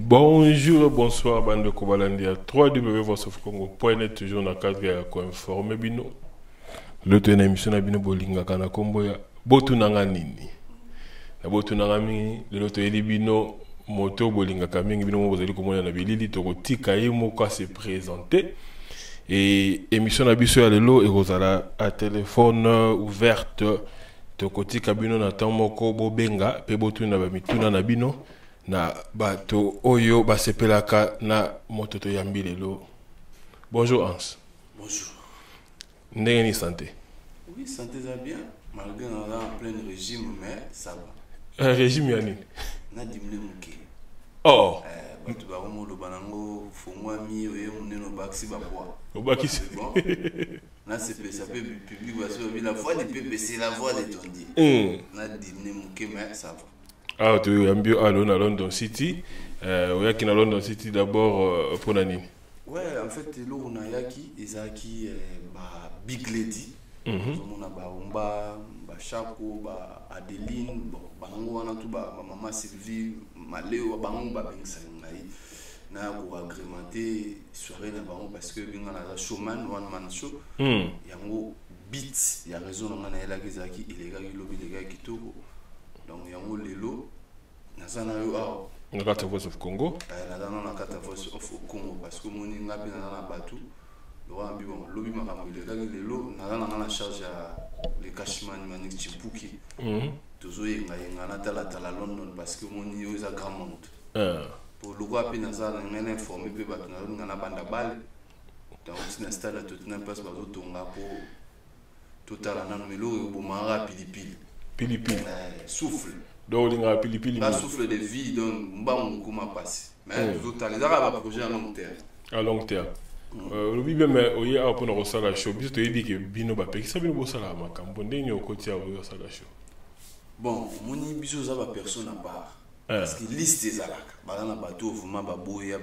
Bonjour, bonsoir, bande de Kobalandia. 3W toujours dans le cadre de Coinforme Bino. Le temps d'émission na Bino Bolinga Kana Komboya. Botu nanga nini. Na botu nanga mingi, le loto eli Bino, moto Bolinga Kamingi Bino Mobozeli Komoya na Bilili, Tokotika Yemoka se présenter. Et émission na biso ya lelo ekozala à téléphone ouverte. Tokotika Bino na Tamoko Bobenga, pe botu na bamituna na Bino. Na bato oyo basepelaka na mototo yambi lelo. Bonjour Hans. Bonjour. Ndenge ni santé? Oui, santé ça bien. Malgré on est en plein régime, mais ça va. Un régime ya nini? Na diminué muke. Oh. Bato ba komo lo banango fongwa mi oye muneno baxi ba bois. Obakisi. Bon. Là c'est ça peut public parce que la voix du peuple c'est la voix des tondiers. Na diminué muke mais ça va. Ah, tu es bien à London City. Ouais, qui est à London City d'abord pour la nuit. Ouais, en fait, là on a yaki, Isaki, Big Lady. On a Baumba, Chako, Adeline, Bango, on a tout, Maman Sylvie, Maléo, Bango, Bensangai. Na pour agrémenter soirée na Bango parce que bien on a showman, one man show. Yango beat, il y a raison, on a là Isaki, illégal, lobby, illégal, Kitoko. Donc, il y a un lelo. On a la Voice of Congo. On a la Voice of Congo parce que mon n'a pas dans bateau. Le lobby m'a ramené lelo. On a la charge à les cachemans manique Chipuki. Toujours il y a la London parce que mon niveau est à grand monde. Pour le roi Pinaza, on a informé que on a la bande à balle. Donc, on installe tout un passe par d'autres pour total en melo pour mara pilipili. Pilipili. Souffle. Donc, il y a pilipili. Pas souffle de vie, donc, on va passer. Mais les autres, les arabes ont projet à long terme. À long terme. Le bibé, mais il y a un peu de salle à chaud. Puis, tu as dit que Bino Bapé, qui s'appelle le salle à Macambondé, il y a un côté à la salle à chaud. Bon, mon ibiso, ça va personne à part. Parce que liste des arabes. Par exemple, bateau, vraiment, babouya,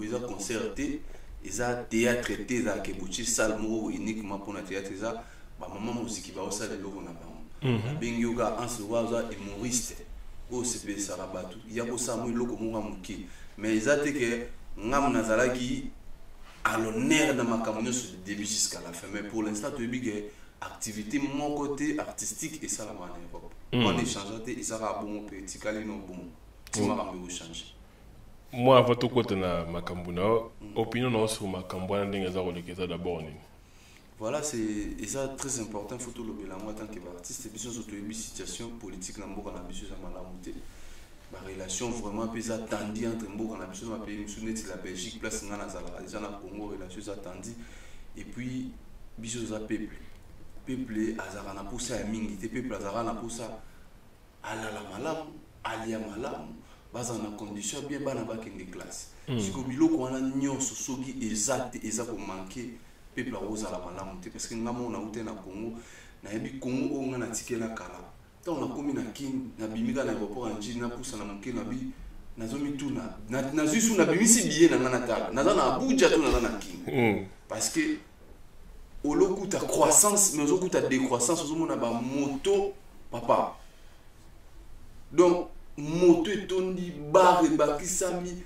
ils ont concerté, ils ont théâtre, ils ont kebouchi, salle, uniquement pour le théâtre, ils ont maman musique qui va au salle de l'eau, on a ben yoga en ce moment humoriste au CP Sarabatu il y a aussi un loko muki mais ils ont dit que ngam nazala qui à l'honneur de ma campagne sur le début jusqu'à la fin mais pour l'instant tu es que activité mon côté artistique et ça la manière on échange et ça va bon petit calino bon tu m'as pas changer moi avant tout côté na makambuna opinion non sur makambuna ndenge za kolekeza d'abord ni. Voilà, c'est ça très important. Il faut tout le bien en tant qu'artiste. Et puis, surtout, une situation politique dans le monde, la relation vraiment plus attendue entre le monde et la Belgique, place dans la Congo, relation attendue. Et puis, bisous à peuple. Peuple, azarana pour ça, mingi, peuple, azarana pour ça. Alala malam, alia malam, bas en condition bien, bas dans la classe. Si vous voulez qu'on a nyon, sogi, exact, pour manquer. Peuple a osé la malamute parce que nous avons été na Congo na yebi Congo on a ticket na kala tant on a commis na kin na bimika na aéroport en Chine na poussa na monke na bi na zomi tuna na zusu na bimisi billet na ngana tala na na Abuja to na kin parce que au loku ta croissance mais au loku ta décroissance au monde ba moto papa donc moto etondi barre bakisami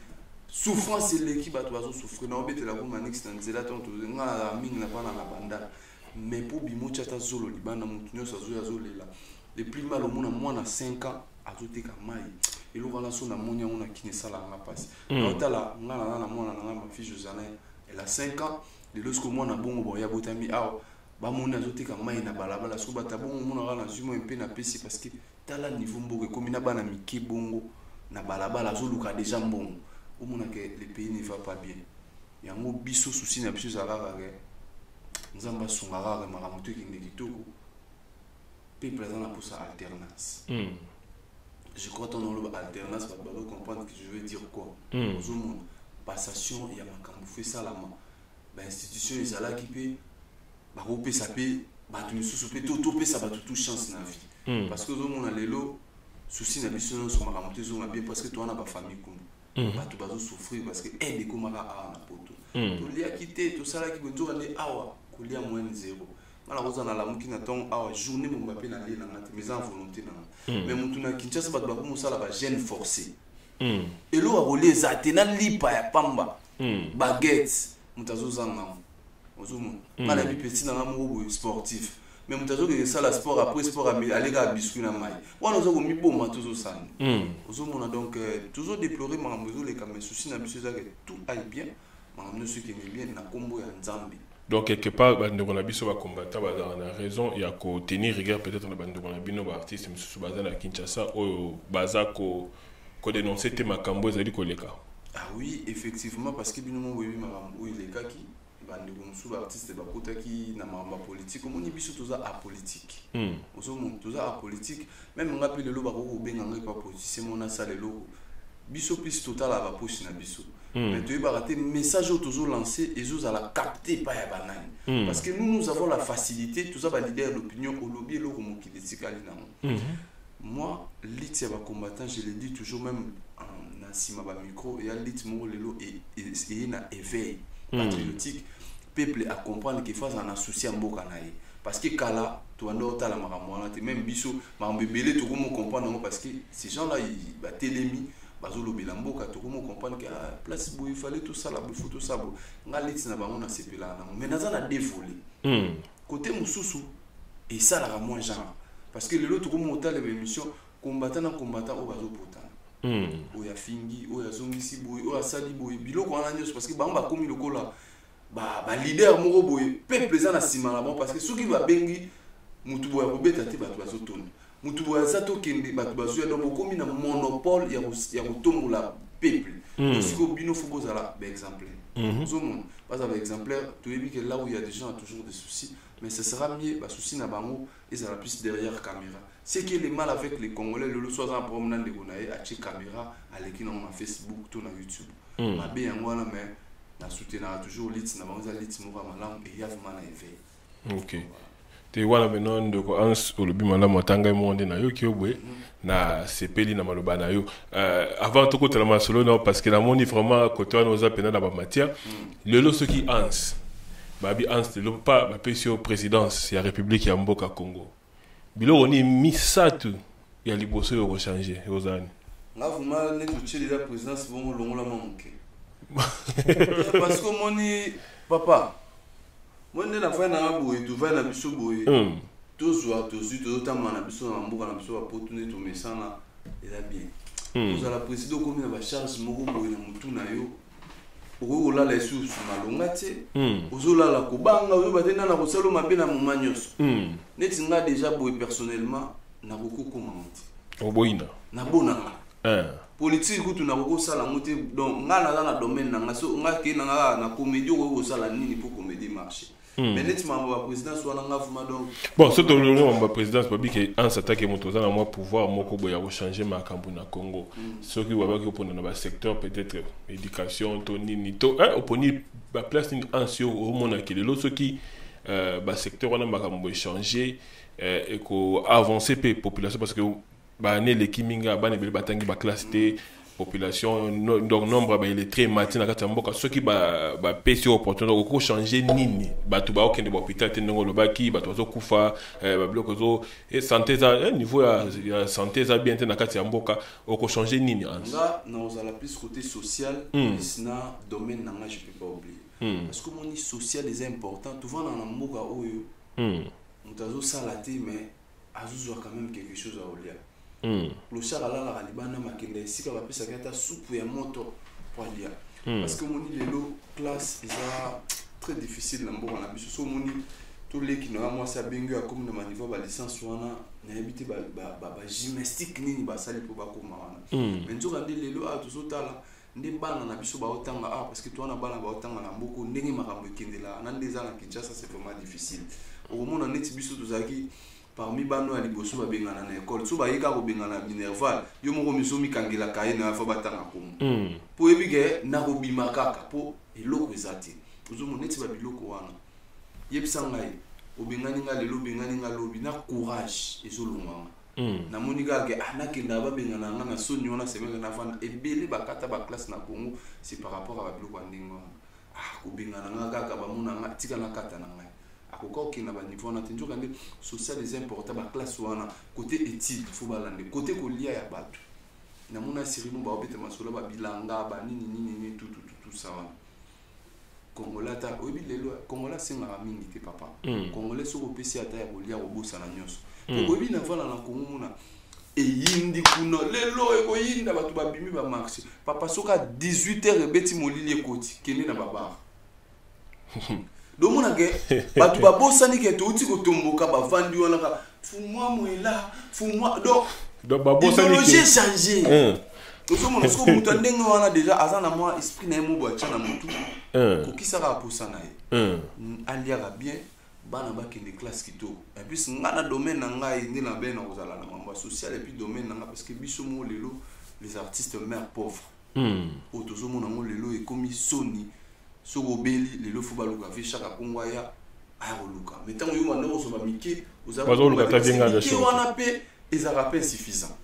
souffrance c'est l'équipe à toi souffrir na obete la kuma next and zela tonto nga mingi na bana na banda mais pour bimo chata zolo libana mutunyo sa zo ya zolela le plus mal au monde moi na 5 ans azote ka mai et lo wana so na monya ona kinesala nga passe na otala nga na mwana na ma fille Josana elle a 5 ans de lorsque moi na bongo boya botami aw ba mona azote ka mai na balabala so bata bongo mona na zumo mpe na pesi parce que tala niveau mboke comme na bana miki bongo na balabala zo luka déjà mbongo au monde que le pays ne va pas bien. Il y a un mot biso souci na biso zalaka que nous avons son rare maramuto qui n'est pas peu présent pour sa alternance. Je crois que dans l'alternance, vous allez comprendre que je veux dire quoi. Au monde, passation, il y a un camp fait ça là. L'institution est là qui peut, bah on peut saper, bah tu ne souffles tout peut ça bah tout chance dans la vie. Parce que au monde a les lots souci na biso non sur maramuto on a bien parce que toi on a pas famille comme tu vas souffrir parce que aide comme à na poto to lia quitter tout ça là qui veut dire aller awa kolia moins zéro malheureusement na la mukina ton awa journée mon papier na lia na mais en volonté na mais mutuna Kinshasa ba ko musala ba gêne forcé et l'eau a roulé ça tena lipa ya pamba baguette mutazo zanga ozomo mala bi petit na ngamu sportif mais mutazo que ça la sport après sport aller ga biscuit na mai wana ozo ko mi boma toujours ça ozomo donc toujours déplorer mambezo les comme souci na biso ça que tout aille bien mambezo ce qui est bien na kombo ya nzambi. Donc quelque part bandeko na biso ba combattant ba na raison ya ko tenir rigueur peut-être na bandeko na bino ba artiste mususu baza na Kinshasa oyo baza ko dénoncer te makambo ezali koleka. Ah oui, effectivement parce que bino mo webi makambo ileka ki bandeko mususu ba artiste ba kotaki na mamba politique omoni biso toza apolitique. Ozo mo toza apolitique même ngapi lelo ba ko benga ngai pa politicien mona salelo biso plus total ba poche na biso. Mais tu vas rater message toujours lancé et vous allez capter pas ya banane parce que nous avons la facilité tout ça va leader d'opinion au lobby lo comme qui décide moi lit ba combattant je le dis toujours même en sima ba micro et lit mo lelo et na éveil patriotique peuple à comprendre qu'il faut en associer mboka nae parce que kala tu vas ndota la makamwana même biso ma mbebele to comme comprendre parce que ces gens là ils ba télémi bazolo bilamboka to comme comprendre que place il fallait tout ça la photo ça bo ngaliti na bango na sepela na mais naza na dévolé côté mususu et ça la moins genre parce que le lot comme monter l'émission combattant au bazo potana o ya fingi o ya zongisi boy o ya sali boy biloko wana nyos parce que bango ba komi lokola ba leader moko boy peuple za na sima la bon parce que soki ba bengi mutu boya kobeta te bato bazo tona mutu boya za to kende bato bazo ya donc komi na monopole ya kotombola peuple parce que bino faut bozala ba exemplaire zomo pas avec exemplaire tu dis que là où il y a des gens toujours des soucis mais ce sera mieux ba souci na bango et ça la plus derrière caméra c'est qui est le mal avec les Congolais le soit en promenade de gonaé a chi caméra à l'équipe na Facebook tout na YouTube ma bien ngwana mais na soutenir toujours lit na bango za lit mo malamu et yavuma na éveil. OK. Te wana maintenant de ko ans au lobby malamu atanga monde na yo ki obwe na sepeli na maloba na yo avant tout côté la masolo non parce que la moni vraiment côté on osa pena na ba matière le lo ce qui ans babi ans le pas ba pesio présidence ya république ya mboka Congo bilo oni misatu ya liboso yo changer ozani nga vuma ne to chili la présidence bongo longola mamuke parce que moni papa moi na fa na boye tu va na biso boye tozwa tozutama na biso na mboka na biso opportunité to mesana eza bien vous la président comme na ba charge moko boye na mutu na yo okola la sous malonga te ozola la kobanga oyo batena na kosalo mabe na momanyos neti nga déjà boye personnellement na kokoko mamuti oboina na bona politique kutu na koko sala mote donc nga na domaine na so nga ke na comédie ko sala nini pour comédie marché mais net ma présidence wala nga vuma donc bon surtout le ma présidence babi que en s'attaque motoza na moi pouvoir moko boya ko changer makambo na Congo ce qui va ko pona na ba secteur peut-être éducation to nini to oponi ba place ni ansio au mona que le ce qui ba secteur wana makambo changer et ko avancer pe population parce que ba né les kiminga ba ne batangi ba classe T population donc nombre ba il est très matin na mboka ceux qui ba pesi opportunité ko changer nini batu ba okende ba hôpital te ndongo lobaki batu zo kufa ba bloco zo et santé za niveau ya santé za bien te na kati ya mboka ko changer nini nga na ozala plus côté social plus na domaine na je peux pas oublier parce que mon social est important tu vois na mboka oyo mutazo salaté mais azuzo quand même quelque chose à oublier le char ala la libana makende sika ba pesa kata soupe ya moto pour dia parce que moni lelo classe est très difficile na mboka na biso so moni tous les qui na moi ça bengu a comme na niveau ba licence wana na habité ba gymnastique nini ba sali pour ba koma wana mais nzoka de lelo a tozotala nde bana na biso ba otanga parce que toi na bana ba otanga na mboko ndenge makambo ekendela na ndeza na Kinshasa c'est vraiment difficile au moment na neti biso tozaki parmi bano ya liboso ba bengana na école so ba yika ko bengana minerval yo moko misomi kangela kaye na fa batanga komo po ebige na ko bimakaka po eloko ezati ozo moneti ba biloko wana yebisa ngai obengani nga lelo bengani nga lobi na courage ezolonga na monika ke anakenda ba bengana nga na soni wana semeka na fa ebele bakata ba classe na Congo c'est par rapport à ba biloko ndingo ko bengana nga kaka ba mona nga tika na kata na ngai akoko ki na ba niveau na tinjo kande social est important ba classe wana côté éthique faut balande côté ko lia ya bato na mona série mo ba obete masolo ba bilanga ba nini tout ça Congolais ta obi lelo Congolais singa mingi te papa Congolais so ko pesi ata ya bolia obosa na nyonso obi na vala na Congo mona e yindi kuno lelo e ko yinda batu ba bimi ba marché papa soka 18h ebeti molili ekoti kene na baba domona ke batu ba bosani ke to uti ko tomboka ba vandi wana ka fumwa mwela fumwa donc ba bosani ke changé Osomo sko mutu ndenge wana déjà azana moi esprit na mo boacha na mutu ko kisaka posana ye aliaka bien bana ba kende classe kito et puis ngana domaine na ngai ndi na bena kozala na mambo social et puis domaine na parce que biso mo lelo les artistes mères pauvres otozomo na mo lelo e komi soni soko beli lelo fo baluka fi chaque kongwa ya ayoluka mais tant yo wana ozo ba mike ozaluka ta bien ngada cho wana pe ezaka pe suffisant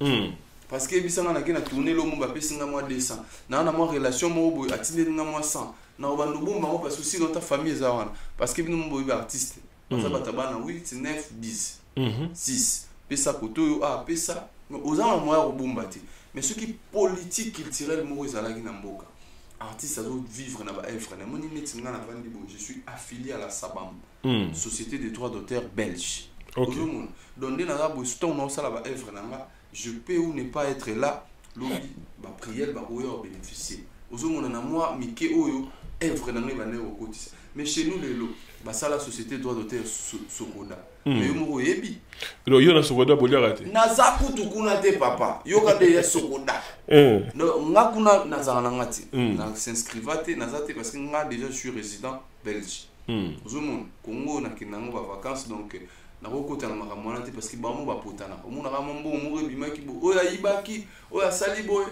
parce que bisanga na kena tourner lo mumba pe singa moi 200 na moi relation mo boy atinde nga moi 100 na obando bomba mo parce que si dans ta famille za wana parce que bino mo boy artiste ça batabana 8 9 10 6 pesa koto yo pesa ozama moi ko bomba te mais ce qui politique culturel mo ezala ki na mboka artiste azo vivre na ba œuvre na moni netinga na vandi bo je suis affilié à la Sabam société des droits d'auteur belge donc donné na ba ston na sala ba œuvre na nga je peux ou ne pas être là lobi ba prière ba oyo bénéficier ozomona na moi mike oyo œuvre na ngai ba ne okotisa mais chez nous lelo ba sala société droit d'auteur sokoda mais mo yebi lo yo na sokoda bolia rate na zakutu kuna te papa yo ka de sokoda no ngakuna na zana ngati na s'inscrivate na zate parce que nga déjà je suis résident belge ozomona Congo na kinango ba vacances donc na kokota na makamwana te parce que ba mo ba potana omona ka mambo mo rebimaki bo oya ibaki oya sali boy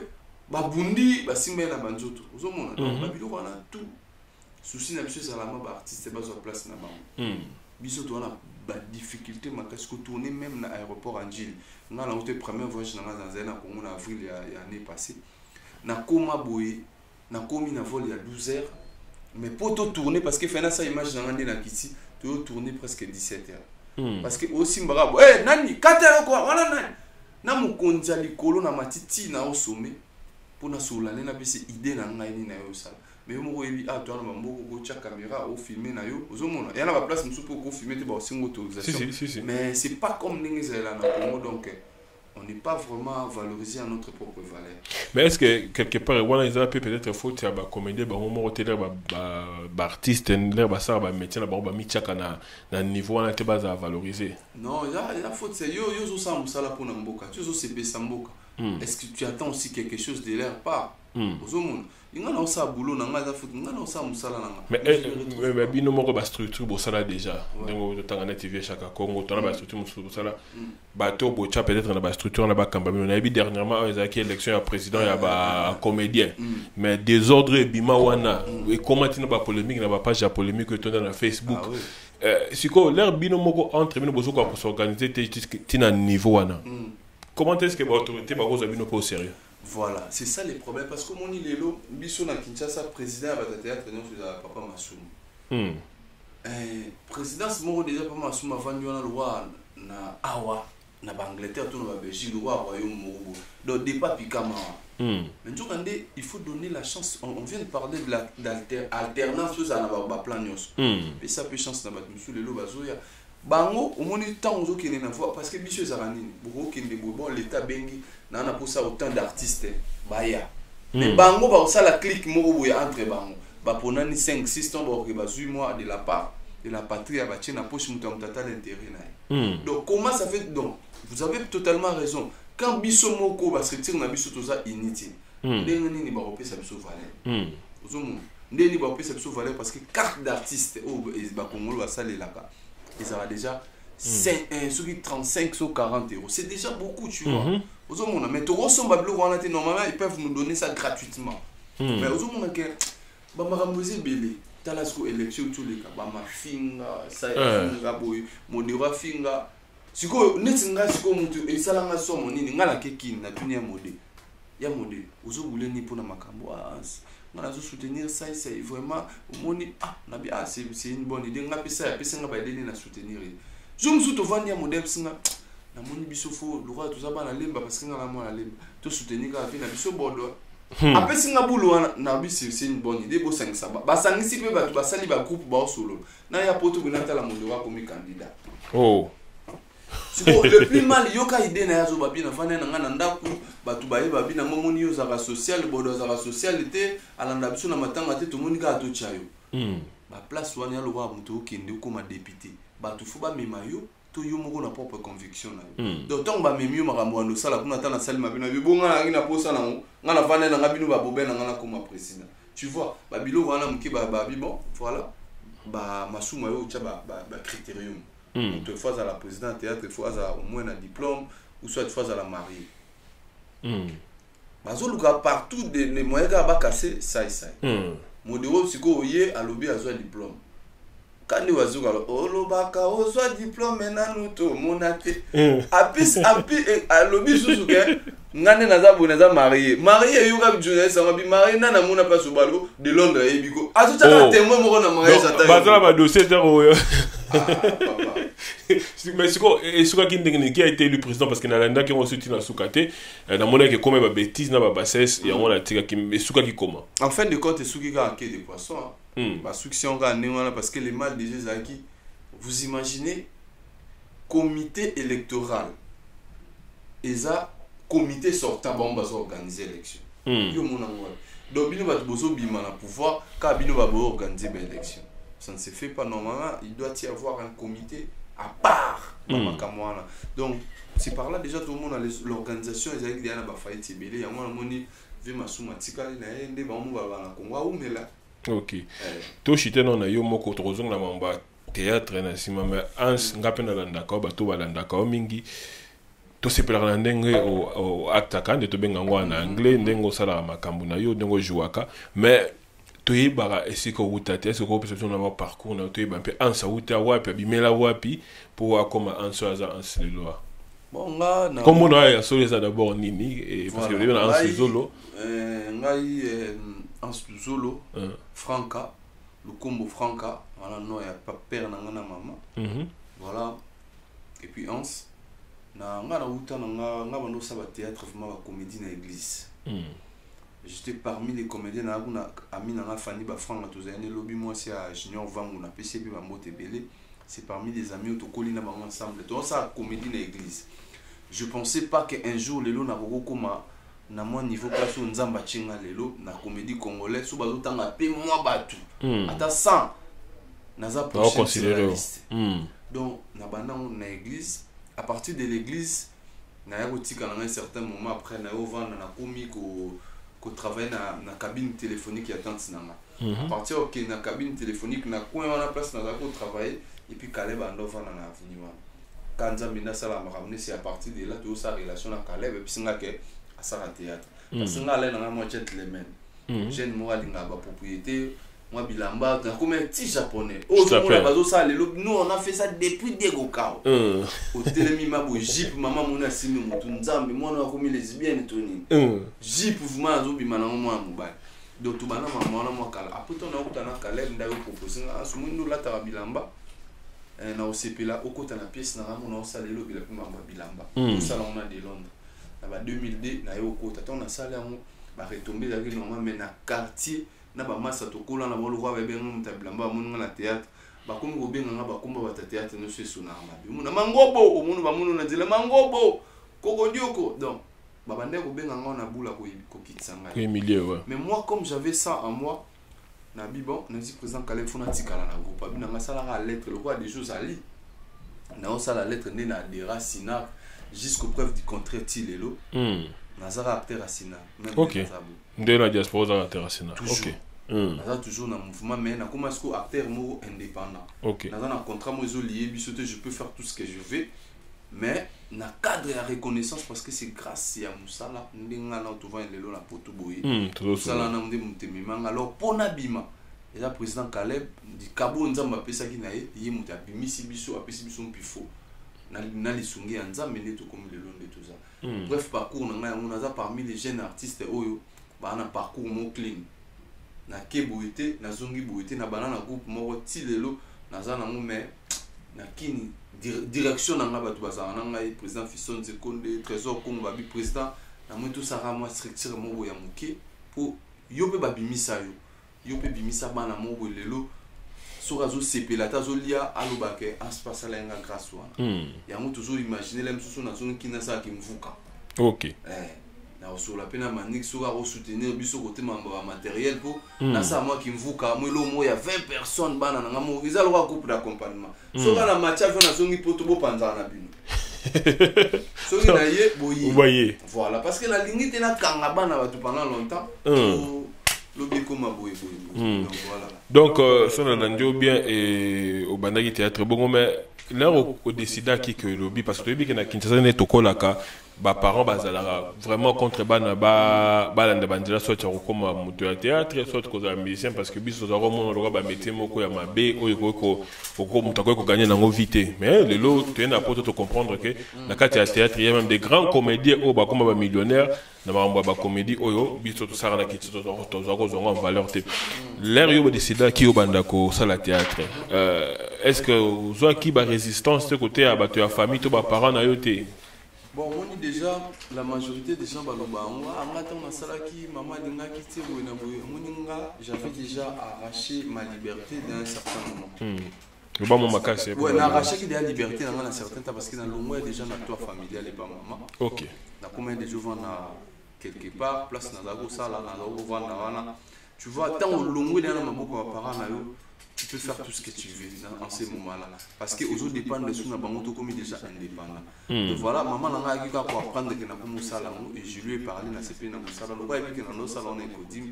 ba bundi ba simba na banzoto ozomona ba biloko na tout souci na biso salama ba artiste ba zo place na bango biso to na ba difficulté makasi ko tourner même na aéroport Angile nga na ote premier voyage na nga na Congo na avril ya année passée na koma boy na komi na vol ya 12h mais pour to tourner parce que fena ça image na ngande na kiti to tourner presque 17h parce que aussi mbarabo nani katero quoi wana nani na mukonzi likolo na matiti na osome pona solane na bisi idée na ngai ni na yo sala mais mo yebi toi na mboko ko tia caméra au filmer na yo ozomona yana ba place musupo ko filmer te ba singo autorisation mais c'est pas comme n'ingezela na Congo donc on n'est pas vraiment valorisé à notre propre valeur. Mais est-ce que quelque part, ils ont peut-être faute à comédie, moment artiste, ça va métier na niveau on était bas à valoriser. Non, il y a faute c'est yo ça musala pour namboka. Tu es samboka. Est-ce que tu attends aussi quelque chose de leur part? Mais bino moko ba structure bo sala déjà donc tanga na TV chaque Congo tona ba structure mo sala bato bo cha peut-être na ba structure na ba kamba mais on a vu dernièrement ils a qui élection ya président ya ba comédien mais désordre bima wana et comment tu na ba polémique na ba page ya polémique que tona na Facebook siko l'air bino moko entre bino bozo ko s'organiser tina niveau wana comment est-ce que ba autorité ba ko bino pas au sérieux? Voilà, c'est ça les problèmes parce que mon ilelo biso na Kinshasa président à théâtre non sur papa Massoum. Présidence mo déjà papa Massoum avant na loi na awa na Angleterre tout na Belgique le roi royaume Morobo. Donc des papi kama. Maintenant il faut donner la chance on vient de parler de l'alternance ça na ba plan nyos. Mais ça peut chance na ba monsieur lelo bazoya bango omoni temps ozo kene na voix parce que biso ezarani boko kende bon l'état bengi na pour ça autant d'artistes baya mais bango ba ça la clique moko boya entre bango ba ponani 5 6 temps ba ba 8 mois de la part de la patrie ba tient na poche mutamtata l'intérêt na donc comment ça fait donc vous avez totalement raison quand biso moko ba se tire na biso toza inutile ndenge nini ba opesa biso valeur ozomo ndeni ba opesa biso valeur parce que carte d'artiste ba Congolais ba salela ka ils aura déjà 35 ou 40 euros. C'est déjà beaucoup, tu vois. Mais normalement, ils peuvent nous donner ça gratuitement. Mais aux hommes, talasco élection tous les cas. Ma finga, ça finga boy, modera finga. Siko netinga siko mutu et salanga somo nini ngala keki na tunia mode. Ya mode. Ozo boulé ni pour na makambo. On a soutenir ça c'est vraiment moni nabi c'est une bonne idée nga pesa ya pesa nga ba aider na soutenir je me suis vendre ya modèle singa na moni biso fo lora tout ça ba na lemba parce que ngala mo na lemba to soutenir ka fi na biso bodo après singa bulu wana na biso c'est une bonne idée bo sangisa ba sangisi pe ba sali ba groupe ba solo na ya poto binata la mondo wa comme candidat oh le plus mal yoka idée na yazo babi na fana na ngana ndaku batu baye babi na momoni yo za social bodo za socialité alanda biso na matanga te to moni ka to chayo ba place wana ya lo wa muto okende ko ma député batu fu ba mema yo to yo moko na propre conviction na donc tant ba memi yo makambo ando sala kuna tana sali mabina bibonga na posa na ngana fana na ngabinu ba bobe na ngana comme président tu vois ba bilo wana mki ba bon voilà ba masuma yo cha ba critérium tu fois à la présidente théâtre fois au moins un diplôme ou soit fois à la mariée bazoluka partout les moyens ba casser ça modéro siko yé à lobby à soit diplôme quand nous azuka olobaka o soit diplôme na nuto monate apis à lobby susuke ngane naza boneza marié yo ka journaliste ngabi marié na mona pas sobalo de Londres et biko atucha ka témoin moko na marié ça ta bazala ba dossier mais c'est quoi et ce qui a été élu président parce que nalanda qui ont soutenu na sukate na mona que comme ba bêtise na ba bassesse et on a tika qui mais suka qui comment en fin de compte suki ka enquête de poisson ba suction ka néwana parce que les mal déjà zaki vous imaginez comité électoral et ça comité sortant bon va organiser l'élection yo mona ngwa donc bino ba bozo bima na pouvoir ka bino ba organiser l'élection ça ne se fait pas normalement il doit y avoir un comité à part donc c'est par là déjà tout le monde a l'organisation et avec des na ba faillite belé ya mona moni ve masuma tikali na ende ba mu ba na Kongo ou mela OK to chité non na yo moko trozong na mamba théâtre na sima mais ans ngapena landa ko ba to balanda ko mingi to sepelaka ndenge o acte kandi to benga ngwana anglais ndengo sala makambu na yo ndengo jouaka mais to yebaka esika wutate esiko perception na parcours na to yeba pe ansa wuta wapi bimela wapi pour akoma anso aza anselelo bon nga na comme on a solo ça d'abord nini et parce que le na anso zolo ngai anso zolo franca le combo franca voilà non ya pas père na ngana maman voilà et puis ans na ngana wuta na nga bando sa ba théâtre vraiment ba comédie na église j'étais parmi les comédiens na kuna amina nga fani ba franga to zane lobby moi c'est à junior vangu na PCB ba mbote belé c'est parmi les amis to kolina ba ensemble donc ça comédie na église je pensais pas que un jour lelo na boko koma na moi niveau place nzamba chinga lelo na comédie congolaise so bazo tanga pe moi batu ata 100 naza prochain donc na bana na église à partir de l'église na ya kotika na un certain moment après na yo vendre na komi ko travailler na cabine téléphonique ya tante nanga à partir OK na cabine téléphonique na coin na place na ko travailler et puis Caleb ando vendre na avenue wana kanza mina sala makamne c'est à partir de là tout sa relation na Caleb et puis singa ke à ça théâtre parce que ngala na moi gentleman jeune moi linga ba propriété moi bilamba comme un petit japonais au bazo ça nous on a fait ça depuis Degokao au télémi mabo jeep maman mona simi mutu nzambe mwana wa komi lesbienne toni jeep vraiment azo bimana moi mobile donc tout bana maman moi kala après on a utana kala nda yo proposer asumu ndo la tarabilamba na osepela okota na pièce na ramona osalelo bila pimamba bilamba ça on a de Londres na 2002 na yo okota ton na sala mo ba retomber avec normalement mais na quartier na ba masa to kola na bolo kwa ba benga mutabilamba munu na théâtre ba komi ko benga ba komba ba théâtre no seso na mabi muna mangobo omunu ba munu na dile mangobo koko dioko donc ba bande ko benga ngona bula ko kitsanga mais moi comme j'avais ça en moi na bibon na dit président Caleb fona tikala na groupe abi na sala la lettre le quoi des choses à lire na on la lettre né na dera sina jusqu'aux preuves du contraire tilelo nazara acteur à sina même OK de la diaspora acteur à sina OK naza toujours dans mouvement mais na comment est-ce que acteur mo indépendant OK naza na contrat mo zo lié bisote je peux faire tout ce que je veux mais na cadre ya reconnaissance parce que c'est grâce à musala ndinga na to vendre lelo na poto boye musala na mde mutemimanga alors pona bima et là président Caleb di kabo nzamba pesa ki na ye muta bimisi biso apesi biso mpifo na lisungi nzambe ne to comme lelo nde to ça bref parcours na nga naza parmi les jeunes artistes oyo ba na parcours mo clean na keboité na zongi boité na banana groupe moko ti lelo naza na mo mais nakini direction nanga bato bazala nanga président Fiston Zekonde trésor Komba bi président na moi tout ça moi structure mo ya muke pour yo pe babimisa yo pe bimisa bana mo lelo soka zo sepela ta zo lia alobake aspasa la nga grâce wana yango toujours imaginer la msusu na zone kina sa kimvuka OK na sur la pena manik soka au soutenir biso côté mambo matériel pour na sa moi kimvuka moi lo mo ya 20 personnes bana na ngamo izalo ka groupe d'accompagnement soka na matcha na zongi poto bo panza na bino soki na ye boyi voilà parce que la ligne na kanga bana ba pendant longtemps donc ça n'a bien et au bandagi théâtre bon mais là au décida qui que lobby parce que lobby que na Kinshasa ne tokolaka ba parents bazala vraiment contre bana ba landa bandela soit comme moteur théâtre soit cause musicien parce que biso za romo lo ba métier moko ya mabe oyo ko mutako ko gagner na vite mais le lot tu na pour te comprendre que na kati ya théâtre il y a même des grands comédiens au ba comme ba millionnaires na ba comédie oyo biso to sara na kiti to zo en valeur te l'air yo décida qui au bandako ça la théâtre est-ce que vous qui ba résistance de côté à ba ta famille to ba parents na yo te. Bon, on dit déjà, la majorité des gens, j'avais déjà arraché ma liberté d'un certain moment. Oui, arraché la liberté dans un certain temps parce que dans le mois, déjà, dans toi familial et pas maman. Ok. Dans combien de jours on a quelque part, place dans la salle, dans la tu vois, tant au long où il y a un parent, tu peux faire tout ce que tu veux en ces moments-là. Parce que aux autres dépendent de sous Nabangoto comme déjà indépendant. Donc voilà, maman n'a pas pour apprendre que n'a pas salon et je lui ai parlé dans CP dans mon salon. Donc il que dans nos salons on est codim,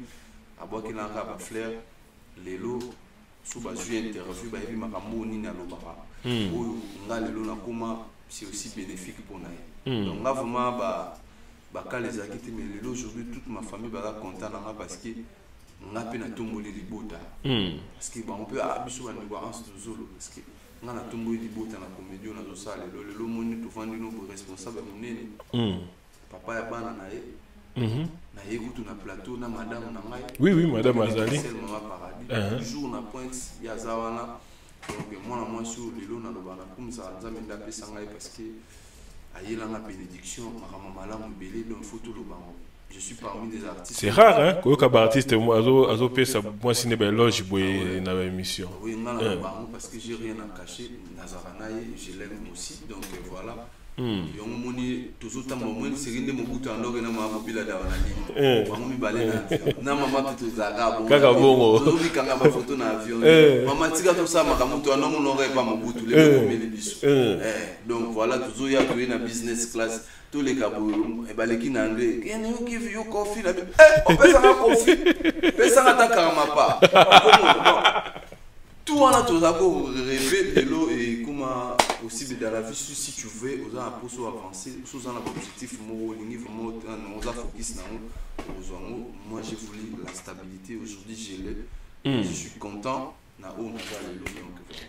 à boire qu'il a un fleur, les lots sous bas je interview, bah il m'a ramené ni na lobara. Ou on a les lots na comment c'est aussi bénéfique pour nous. Donc là vraiment bah quand les acquis mais les lots aujourd'hui toute ma famille va content parce que on a peine à tomber les bottes parce que on peut abuser de l'ignorance de Zolo parce que on a tombé les bottes dans la comédie on a tout ça le monde tout vendre nos responsables monene papa ya bana na ye kutu na plateau na madame na ngai oui madame Azali maman paradis jour na pointe ya zawana donc moi sur le lot na lobana comme ça nzamenda pesa ngai parce que ayela na bénédiction maman malamu belé donc photo lobana. Je suis parmi des artistes. C'est rare, hein? Quand un artiste, moi, moi, c'est une belle loge dans l'émission. Oui, parce que j'ai rien à cacher. Nazaranaï, je l'aime aussi, donc voilà. Et on m'a dit, tout le temps, c'est rien de mon bout en or et ma mobile dans la ligne. On m'a balé dans maman, tout ça. Kagabongo. On m'a dit, photo dans l'avion. Maman, tu as tout ça, ma camoufle, on n'aurait pas mon bout, tous les bisous. Donc voilà, toujours, il y a une business class. Tous les cabos, et ben les qui n'anglais, can you give you coffee? On peut faire un coffee, peut faire un takarama pas. Tout on a tout d'abord rêvé de l'eau et comment aussi dans la vie si tu veux, on a un peu sur avancer, sous un objectif, moi on a focus dans moi j'ai voulu la stabilité aujourd'hui j'ai l'ai, je suis content.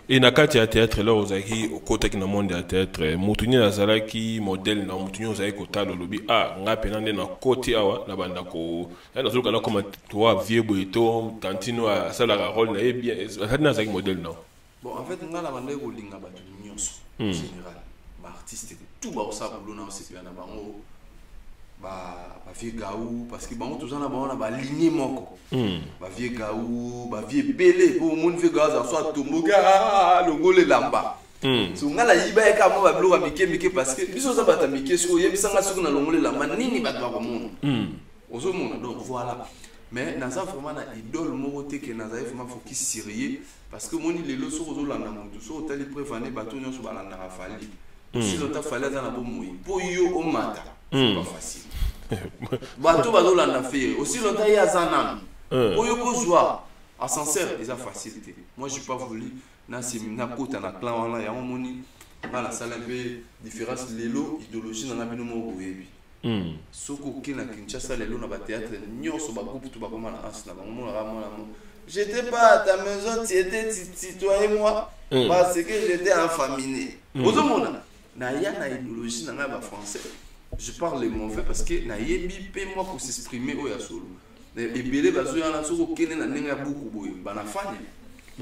Et nakati ya théâtre là ozaki okota ki na monde ya théâtre mutuni nazalaki modèle na mutuni ozaki kota lobby nga pena nde na koti awa na banda ko na zoka na comme toi vieux boito tantino a sala la rôle na bien na zaki modèle non bon en fait nga la banda ko linga batu nyonso en général ba artiste tout ba ça boulot na CP na bango ba vieux gaou parce que bango toujours na bango na ba ligné moko ba vieux gaou ba vieux belé pour monde vieux gaou ça soit tomoga longole lamba so ngala yiba eka mo ba bloga mike parce que biso za bata mike so yebisanga soko na longole lamba nini ba ba monde ozo mona donc voilà mais naza vraiment na idole moko te que naza vraiment focus sérieux parce que moni lelo so ozo landa mutu so tali prévaner bato nyonso ba landa rafali si lota fallait dans la bombe pour yo o mata c'est pas facile bato bazolanda faire aussi longtemps il y a zanan oyo kozwa ascenseur eza facilité moi je suis pas voulu na kota na clan wana ya moni na la salle un peu différence lelo idéologie na bino mo boyebi soko ke na Kinshasa lelo na ba théâtre nyonso ba groupe tout ba koma na as na ba mo na mo j'étais pas à ta maison tu étais citoyen moi parce que j'étais en famille ozomona na ya na idéologie na ba français. Je parle les mauvais parce que na yebi pe moi pour s'exprimer au ya solo et belé bazo yana soko kene na nenga buku boye bana fani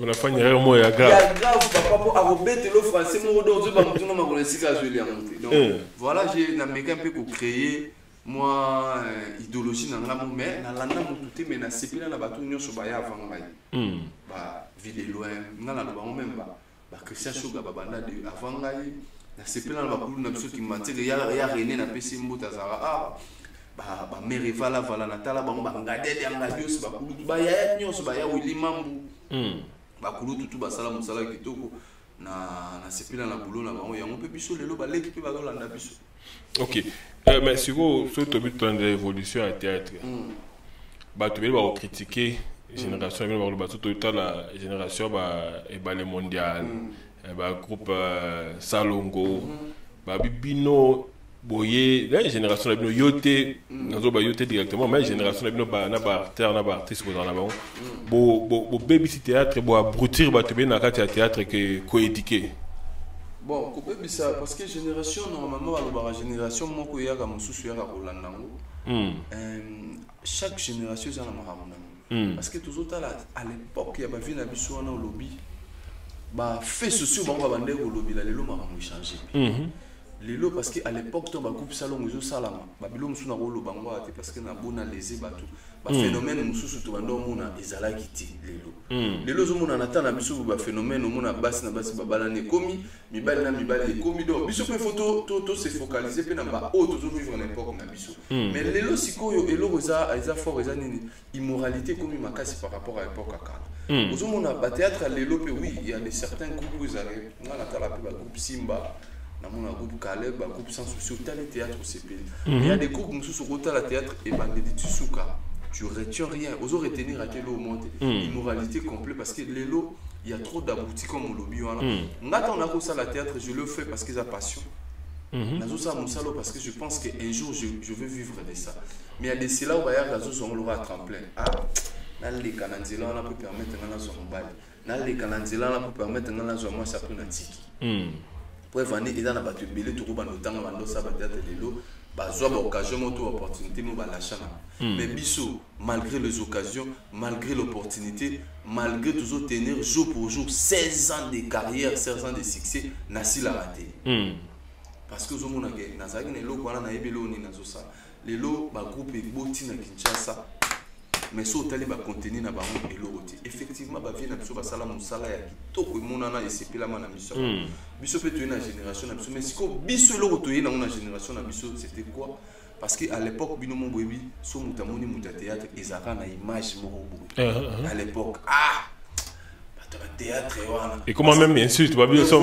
On a fait une erreur moi grave. Il y a grave papa pour arrêter le français moi donc je vais me tourner ma connaissance à jouer donc voilà j'ai na méga un peu pour créer moi idéologie na ngamo mais na landa mututé mais na sepila na bato nyonso ba ya avant ngai ba vide loin ngala na bango même ba Christian Shoga ba banda de avant ngai na sepila na ba kulu na biso ki matire ya René na pesi mbuta zara ba mere vala na tala bango ba ngadede ya ngadios ba kulu ba ya nyonso ba ya Willy Mambu bakulu tutu basala musala kitoko na sepila na boulot na bango yango pe biso lelo ba l'équipe ba landa biso. OK. Mais sur to but ton évolution à théâtre. Ba tu veux ba critiquer génération ba tout la génération ba le mondial ba groupe Salongo ba bibino boye la génération la bino yote nazo ba yote directement mais génération la bino ba na ba artiste na ba artiste ko dans la bo baby théâtre bo abrutir ba te na kati ya théâtre que coéduquer bon ko baby ça parce que génération normalement ba génération moko ya ka mususu ya ka kolanda ngo chaque génération ça na mahamuna parce que toujours à l'époque ya ba vie na biso na lobby ba fait sociaux ba ba ndeko lobby la lelo mahamuna changer lelo parce que à l'époque ton ba groupe salon muzo salama ba bilo musu na rolo bango ate parce que na bona lésé bato ba phénomène mususu to bando mona ezala kiti lelo zo mona nata na biso ba phénomène mona basi na basi babala ne komi mibali na mibali komi do biso pe photo to se focaliser pe na ba o to vivre na époque na biso mais lelo sikoyo elo eza fort eza nini immoralité komi makasi par rapport à l'époque akala zo mona ba théâtre lelo pe oui il y a des certains groupes vous avez na tala pe ba groupe Simba dans un groupe Caleb, un groupe sans souci, au théâtre au CP. Il y a des groupes qui sont au théâtre et tu souka. Tu retiens rien. Aux autres retenir à quel monte. Immoralité complète parce que les lots, il y a trop d'aboutis comme au lobby. On attend ça la théâtre, je le fais parce que j'ai passion. Parce que je pense qu'un jour je veux vivre de ça. Mais il y a des cela où il y a des gens qui ont tremplin. Ah, les canadiens on peut permettre de faire un bal. Les canadiens on peut permettre de faire un ça peut tiki. Pour venir et dans la batte belé tout le temps dans ça théâtre de l'eau bazoa occasion moto opportunité mo balacha mais biso malgré les occasions malgré l'opportunité malgré toujours tenir jour pour jour 16 ans de carrière 16 ans de succès nasi la raté parce que zomona ke nazaki ne lo kwana na ebelo ni nazo ça les lo ba groupe eboti na Kinshasa mais so tali ba contenu na bango eloroti effectivement ba vie na biso ba sala musala ya kitoko monana esepela mana biso biso pe tu na génération na biso mais siko biso eloko to yena na génération na biso c'était quoi parce que à l'époque bino mon boyebi so mutamoni muta théâtre ezaka na image moko à l'époque théâtre et comment même bien sûr tu vas bien ça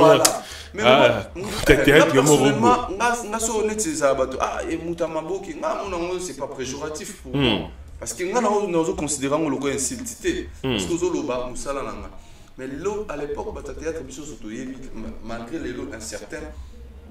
théâtre nga so net za bato et mutamaboki nga mona c'est pas péjoratif pour moi parce que nous avons considéré le logo insulté parce que nous avons musala nanga mais l'eau à l'époque bata théâtre biso surtout malgré les lots incertains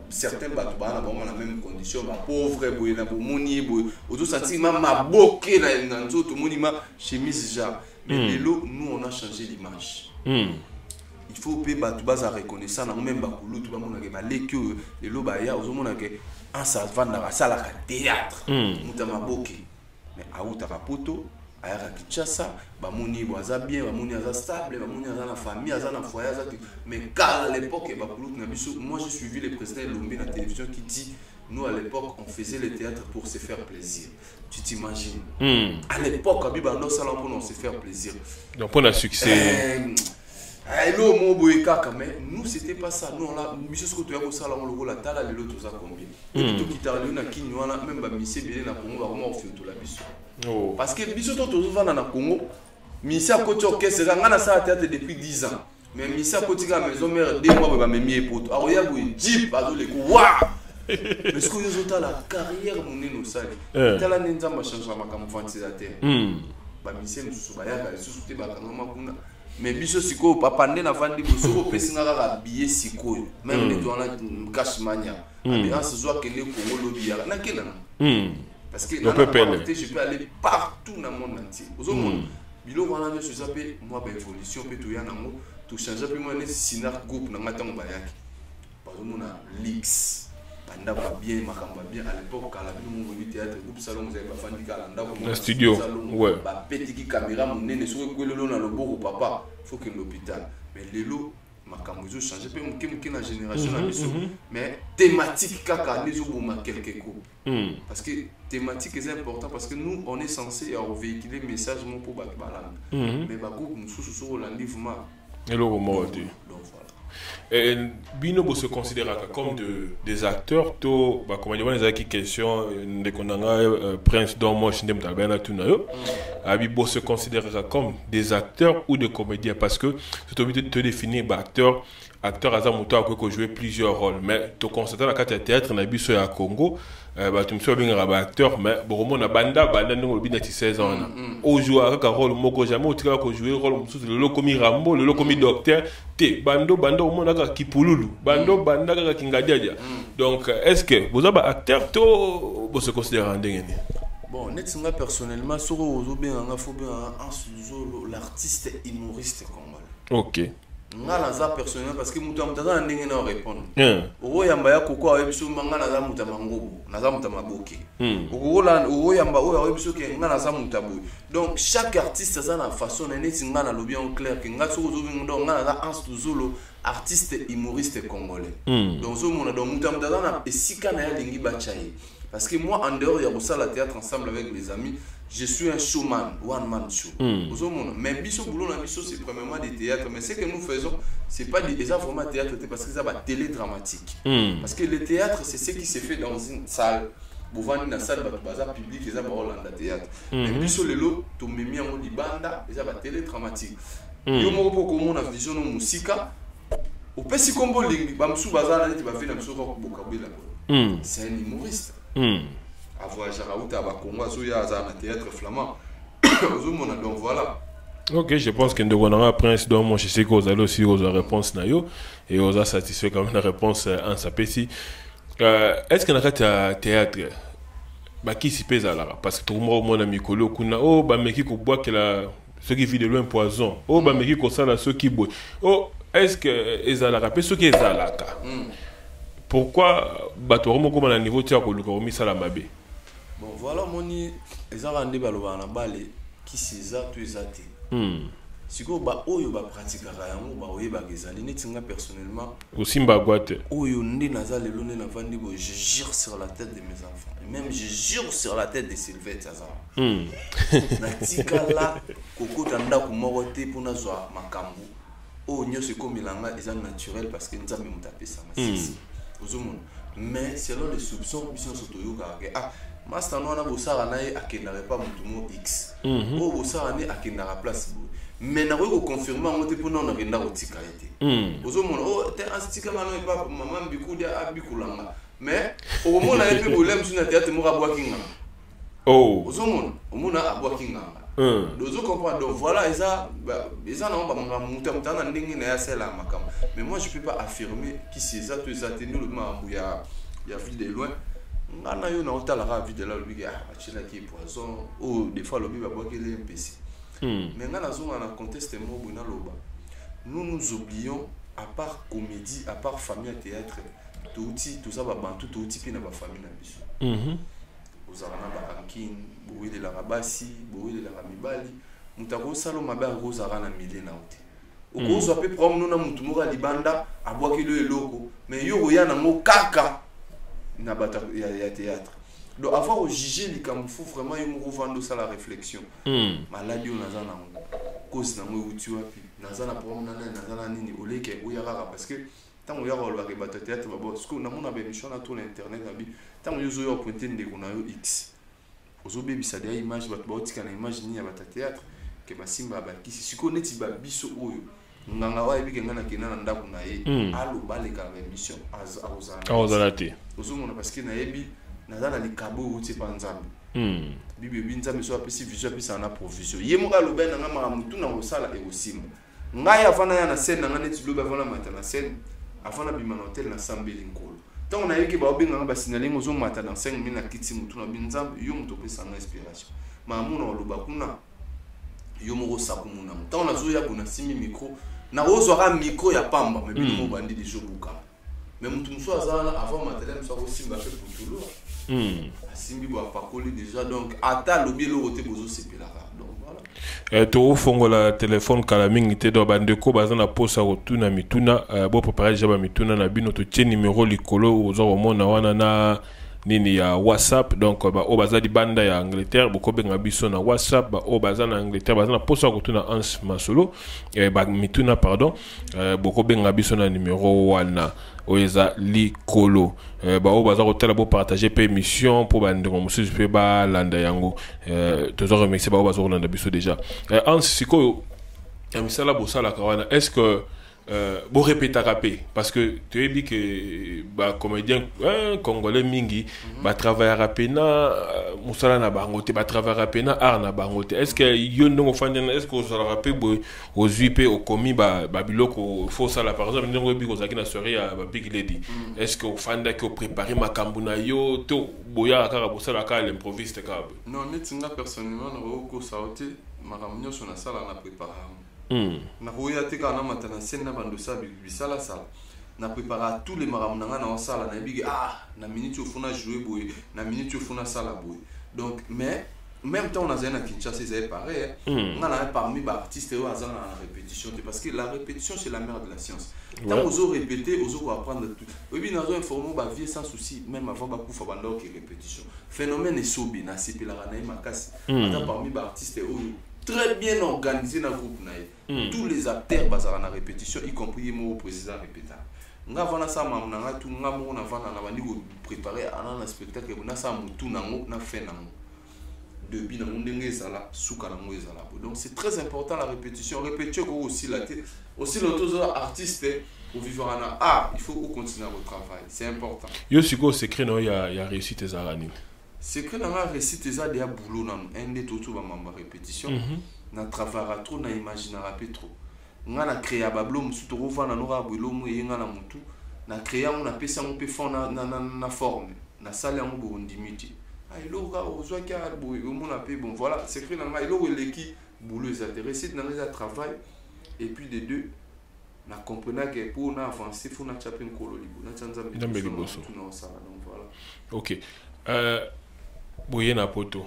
certains bato bana ba na même condition ba pauvre boy na bomoni boy auto sentir ma boké na nzoto monima chemise ja mais les lots nous on a changé l'image il faut pe bato baza reconnaissant na même ba kulu to ba mona ke ba leki les lots ba ya ozo mona ke en ça vanda ba sala ka théâtre mutama boké mais à Outarapoto, à Kinshasa, bamoni boza bien, bamoni aza stable, bamoni aza na famille, aza na foyer, mais car à l'époque, moi j'ai suivi le président Lombe na télévision qui dit nous à l'époque on faisait le théâtre pour se faire plaisir. Tu t'imagines? À l'époque, on se faire plaisir. Donc on a succès. Hello mon boy kaka mais nous c'était pas ça nous on a monsieur ce que tu as au salon le la tala le tout ça combien tout qui t'a na kinyo na même ba monsieur belé na Congo ba comment on fait tout la biso parce que biso to vana na Congo monsieur a côté orchestre nga na ça théâtre depuis 10 ans mais monsieur a côté la maison mère 2 mois ba memi poto alors ya boy jeep azo le ko wa mais ce que yo zota la carrière mon nino sali tala nzamba changer makambo ventilateur ba monsieur mususu ba ya ka susu te ba kanga makuna mais biso siko papa ndé na vandi bosoko pesinga kaka billet siko même les doigts na cash mania ambiance zo kende Congo lobby na kena parce que je peux aller partout dans le monde entier aux monde bilo wana ne se appelle moi ba évolution pe to yana ngo to changer pe moi ne sinar groupe na matango bayaki par exemple na Lix banda ba bien makamba bien à l'époque quand la bino mo théâtre groupe salon vous avez pas fandi kala ndako le studio ouais ba petiki caméra monene so ko lelo na loboko papa faut que l'hôpital mais lelo makambo zo changer pe muke na génération na biso mais thématique kaka les oboma quelques coups parce que thématique est important parce que nous on est censé véhiculer message mon pour balanda mais ba groupe mususu so landi vuma et le moment donc voilà. Et Bino se considère comme des acteurs, tout, bah, comme on dit, les questions de Konanga, Prince Dormoche, Ndemtabena, Tunayo, Abibo se considère comme des acteurs ou des comédiens parce que c'est obligé de te définir, bah, acteur à Zamuto a joué plusieurs rôles, mais tu constates la carte de théâtre, on a vu à Congo. Tu me souviens bien acteur mais bon on a banda nous le 16 ans au jouer avec un rôle moko jamais au tika ko jouer rôle le lokomi Rambo le lokomi docteur te bando au monde aka kipululu bando banda ka kingadjaja donc est-ce que vous avez acteur to vous se considérez ndenge ni bon net singa personnellement sur ozo bien nga faut bien en l'artiste humoriste congolais OK ngala za personnel parce que mutu amutaza ndenge na répondre ogo yamba ya koko ayebiso ngala za muta mangobo na za muta maboke ogo yamba oyo ayebiso ke ngala za muta boy donc chaque artiste a sa façon neti ngala lobi en clair que ngala sozo bindo ngala za Anstuzolo artiste humoriste congolais donc zo mona donc muta amutaza na esika na ya lingi bachaye parce que moi en dehors ya ça la théâtre ensemble avec les amis je suis un showman, one man show. Mais biso boulot na biso c'est premièrement des théâtres, mais ce que nous faisons c'est pas des formats théâtre parce que ça va télé dramatique. Parce que le théâtre c'est ce qui se fait dans une salle. Vous vendez dans une salle baza public et ça va Hollande théâtre. Mais biso lelo to memi en libanda et ça va télé dramatique. Yo moko poko mona vision no musika. Au pesi kombo lingi ba msu baza na ti ba fait na biso ko bokabela. C'est un humoriste. Avoir Jaraouta à Congo, Zoya, à théâtre flamand. Donc voilà. Ok, je pense que nous avons Prince donc moi je sais que vous allez aussi aux réponses nayo et vous a satisfait quand même la réponse en sa petit. Est-ce qu'on a théâtre bah qui s'y pèse à la parce que tout le monde a mis colo kuna oh bah mais qui boit que la ceux qui vivent de loin poison oh bah mais qui comme ça là ceux qui boivent oh est-ce que ils a la rappel ceux qui est à la pourquoi bah tu remontes comme à niveau tiers pour le commis ça la mabé. Bon voilà moni ezara ndé baloba na balé qui césar tu ezate siko ba oyo ba pratika yango ba oyeba kezali netinga personnellement aussi mbagwate oyo ndé naza lelo ne na vandi bo je jure sur la tête de mes enfants et même je jure sur la tête de Sylvette Azara na tika la kokota ndako moko te pona zwa makambu oyo nyose komilanga eza naturel parce que nzambe mutapesa masisi ozomona mais selon les soupçons biso sotoyoka ah Master non a bossara nae akendara pas mutumo X. Oh bossara ne akendara place. Mais na ko confirmer ngote pona na kenda ko tika été. Ozo mona oh te astika mano e pas maman bikudia abikulanga. Mais au mona e pe bolem sur na théâtre mo rabwa kinga. Oh. Ozo mona o mona abwa kinga. Dozo comprendre donc voilà ça na ba muta na ndenge na ya sela makam. Mais moi je peux pas affirmer qui c'est ça tout ça tenu le mambu ya ville de loin. Ngana yo na otala la vie de la lui ah achila qui poison ou des fois le bi ba boire les MPC mais ngana zonga na contexte mo buna loba nous oublions à part comédie à part famille théâtre tout ça ba bantu tout type na ba famille na biso ozana ba ankin boui de la rabasi boui de la ramibali mutako salo mabe rozara na mille na ote okozo pe promo na mutu mo libanda abwaki le eloko mais yo ya na mo kaka na bata ya théâtre donc avant de juger les camfou vraiment il me revendre ça la réflexion maladie on a za na cause na mo uti wapi na za na problème na za nini oleke oyara parce que tant on y a le bata théâtre ba parce que na mona ba émission na tout l'internet na bi tant yo zo yo pointer ndeko na yo X ozo bebi ça des images ba tika na image ni ya bata théâtre ke basimba ba kisi siko neti ba biso oyo nganga wa ebi kenga na kena na ndako na ye alo baleka ba émission azalati ozomona parce que na yebi naza na likabo uti pa nzambe bibi binzambe so apesi vision apesi na provision ye moka lobe na ngama mutu na osala e osima ngai afana ya na scène na ngane tiloba afana mata na scène afana bima na hotel na sambeli nkolo tant on a yeki ba obenga ba signaler ngozo mata dans 5 minutes na kiti mutu na binzambe yo muto pesa na inspiration ma muna loba kuna yo moko sakumuna tant on a zo ya bona simi micro na ozwaka micro ya pamba mais bino bandi di jobuka mais mutu muso azana avant matériel muso aussi m'a fait pour tout l'eau asimbi ba pakoli déjà donc ata lobi lo côté bozo sepela donc voilà to fongola téléphone kala mingi te do bandeko bazana posa rotuna mituna bo préparer jaba mituna na bino to tie numéro likolo ozo mona wana na nini ya WhatsApp donc ba o bazali banda ya Angleterre boko benga biso na WhatsApp ba o bazana Angleterre bazana posa rotuna Hans Masolo ba mituna pardon boko benga biso na numéro wana oeza likolo ba o baza hôtel bo partager pe émission pour ba ndeko mususu pe ba landa yango tozo remercier ba o baza landa biso déjà Hans siko ya misala bosala kawana est-ce que bon répéter rapé parce que tu as dit que bah comédien congolais mingi bah travailler rapé na musala na bangote bah travailler rapé na art na bangote est-ce que yondo fandena est-ce que vous allez rapé aux UP au commis bah biloko faut ça la par exemple ndongo bi kozaki na soirée à Big Lady est-ce que vous fanda que préparer makambu na yo to boya kaka bosala ka l'improviste ka non netinga personnellement na ko sauté makambu sur na sala na préparer na roya te kana matana scène na bando sa bisala sala na préparer tous les maramuna na sala na bigi na minute ofuna jouer boy na minute ofuna sala boy donc mais même temps on a zena Kinshasa c'est pareil on a parmi les artistes au hasard en répétition parce que la répétition c'est la mère de la science tant aux répéter aux apprendre tout et puis dans un format ba vie sans souci même avant ba kufa bando qui répétition phénomène est sobi na sepela na makasi parmi les artistes très bien organisé dans le groupe. Tous les acteurs basent en répétition, y compris moi, président répétant. Nous avons ça, nous avons préparé un spectacle, nous avons tout fait. Donc c'est très important la répétition. Répétition aussi la tête. Aussi l'autre artiste, au vivre en art, il faut continuer votre travail. C'est important. Yo siko secret non y a réussi tes arani. C'est que dans la réussite des a des boulot dans un des tout va ma répétition na travailler trop na imaginer rapide trop nga na créer bablo musu to vana no ra bwelo mu yenga na mutu na créer on a pesa on peut faire na forme na salle en bo ndimiti ay lo ga ozwa ka bo mon appé bon voilà c'est que dans ma lo leki boulot les intéressés dans les travail et puis des deux na comprendre que pour na avancer faut na chaper nkolo libo na chanza mbeli boso donc voilà OK boye na poto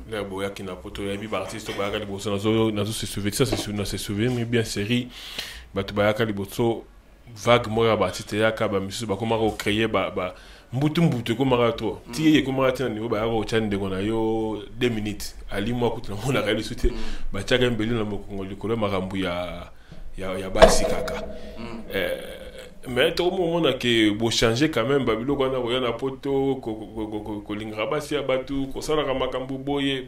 la boya qui na poto ya bi artiste ba ka liboso nazo se souvenir ça c'est souvenir mais bien série ba to ba ka liboso vague moya ba artiste ya ka ba misu ba koma ko créer ba mbutu ko mara to ti ko mara tena niveau ba ko chande ko na yo 2 minutes ali mo ko tena mona ka lisuté ba chaga mbeli na mokongo likolo makambu ya basi kaka mais tout le monde a que beau changer quand même babilo ko na ko na poto ko lingra basi ya batu ko sala ka makambu boye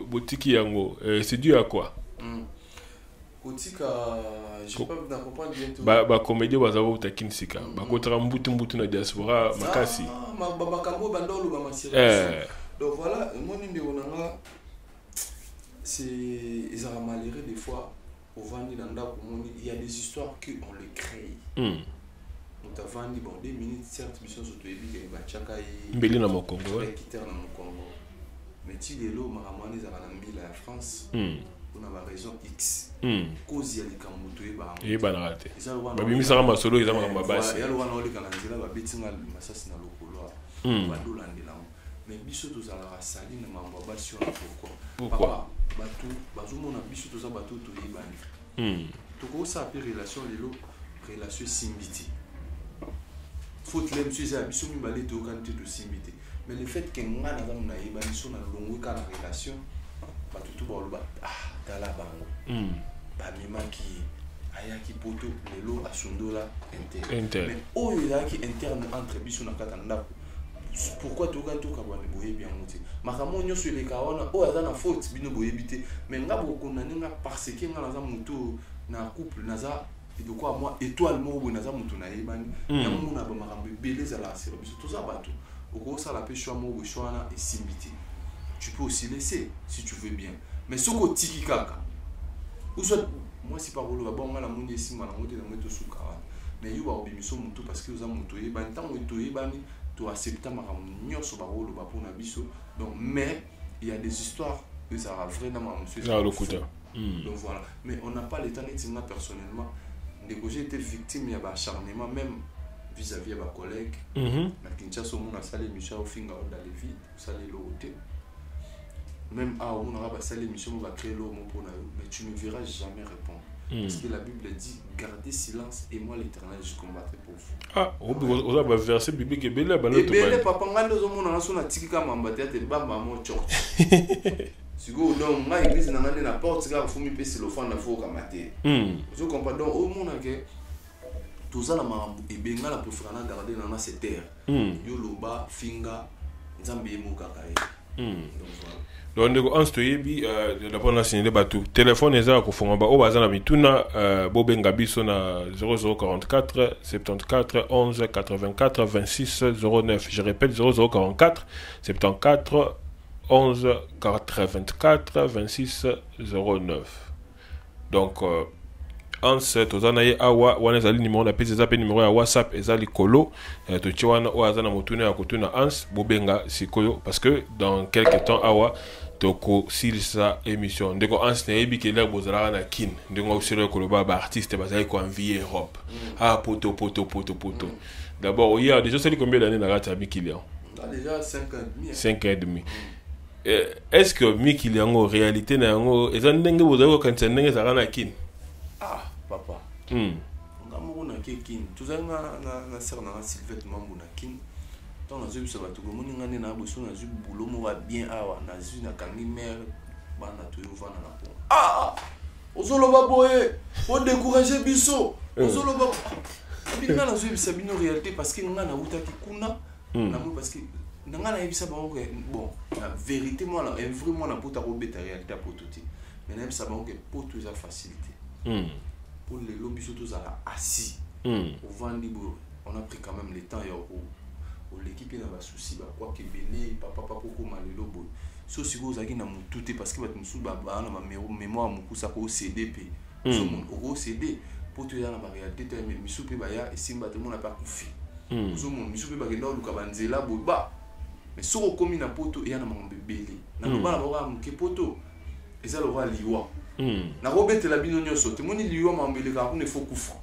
botiki yango c'est dû à quoi kotika je peux pas comprendre bien tout ba comédie bazabo takinsika ba ko tra mbutu na diaspora makasi makambo bandolo ba masiri donc voilà mon numéro nanga c'est ils ont malheureux des fois au vandi dans il y a des histoires que on les crée nous avons dit bon 2 minutes certes mission surtout et bien bachaka mbeli na mokongo quitter na mokongo mais ti lelo maramani za na mbila ya France on a la raison X cause ya likambuto e ba na raté babimi saka masolo eza makamba basi ya lo wana ole kana nzela ba betinga masasi na lokolo ba dolandela mais biso tozala rasali na mambo basi pourquoi batu bazomona biso toza batu to yebani toko sa pe relation lelo relation simbiti faut que monsieur ça biso mi balé to quand tu simbiti mais le fait que ngana na na yebani so na longo ka la relation batu to ba tala bango ba mimaki ayaki poto lelo asundola inter mais oyo yaki interne entre biso na katanda pourquoi tu as tout kabane boye bien monté makamo nyoso le kaona o azana faute bino boye bité mais ngabo konani nga parce que nga naza mutu na couple naza et de quoi moi étoile mo naza mutu na yebani na muna ba makambe beleza la sero biso tout ça bato oko ça la pêche mo bo shwana et simbiti tu peux aussi laisser si tu veux bien mais soko tiki kaka ou soit moi si par le bon la mundi simba na moto na moto suka mais yo ba obimiso mutu parce que oza mutu yebani tango to yebani tu acceptes nyoso ba rolo ba pona biso donc mais il y a des histoires que ça va vraiment monsieur donc voilà mais on n'a pas le temps d'être personnellement j'ai été victime il y a acharnement même vis-à-vis de mes collègues. Na Kinshasa, on a salé Michel au Finga dans les vides, salé l'autre. Même à on a salé Michel, on va créer l'homme pour nous, mais tu ne verras jamais répondre. Parce que la Bible dit gardez silence et moi l'Éternel je combattrai pour vous. Ah, on a verset biblique et belle papa ngando zo mona so na tikika mambate te bamba mo church. Sigo donc ma église na ngane na porte ka fumi pe silofan na fo kamate. Je comprends donc au monde que tout ça la mambo et benga la préférence garder dans cette terre. Yo loba finga nzambe mo kakaye. Donc voilà. Donc ndeko anstoyebi la pona signaler batu téléphone eza ko fonga ba o bazana mituna bobenga biso na 0044 74 11 84 26 09. Je répète 0044 74 11 84 26 09. Donc en cette ozanaye awa wana ezali numéro na pese eza pe numéro ya WhatsApp ezali kolo to chiwana o azana motuna ya kotuna ans bobenga sikoyo parce que dans quelque temps awa toko silisa émission ndeko ans na yebi ke la bozala na kin ndeko oselo koloba ba artiste bazali ko envier Europe poto. D'abord il y a déjà c'est combien d'années na rata Mikilian? Déjà 5 ans et demi. 5 ans et demi. Est-ce que Mikilian en réalité na ngo ezan ndenge bozali ko kanisa ndenge za na kin? Ah papa. Ngamu na kin. Tuzali na sœur na Sylvette Mambu na kin. Tant na zubi sabato ko moni ngane na boso na zubi boulot mo va bien awa na zubi na kangi mère bana to yo vana na po. Ah ozoloba boye o décourager biso. Ozoloba binga na zubi sabino réalité parce que ngana utaki kuna na mo parce que ngana yebisa ba bon la vérité moi la vraiment na pota ko beta réalité pototi. Mais na yebisa ba ko poto za facilité. Pour les lobbies surtout à assis au Vandibo on a pris quand même le temps l'équipe n'a pas souci quoi que belé papa poko malelo boy so si vous avez na mututé parce que ba musu ba na mémoire muku sa ko CDP so mon au CD pour te dans la réalité mais misu pe ba ya et simba te mon na pas confi so mon misu pe ba genda luka banzela boy ba mais so ko mi na poto ya na mambe belé na ba na ba muke poto eza le roi liwa na robete la bino nyoso te moni liwa mambele ka ko ne faut kufra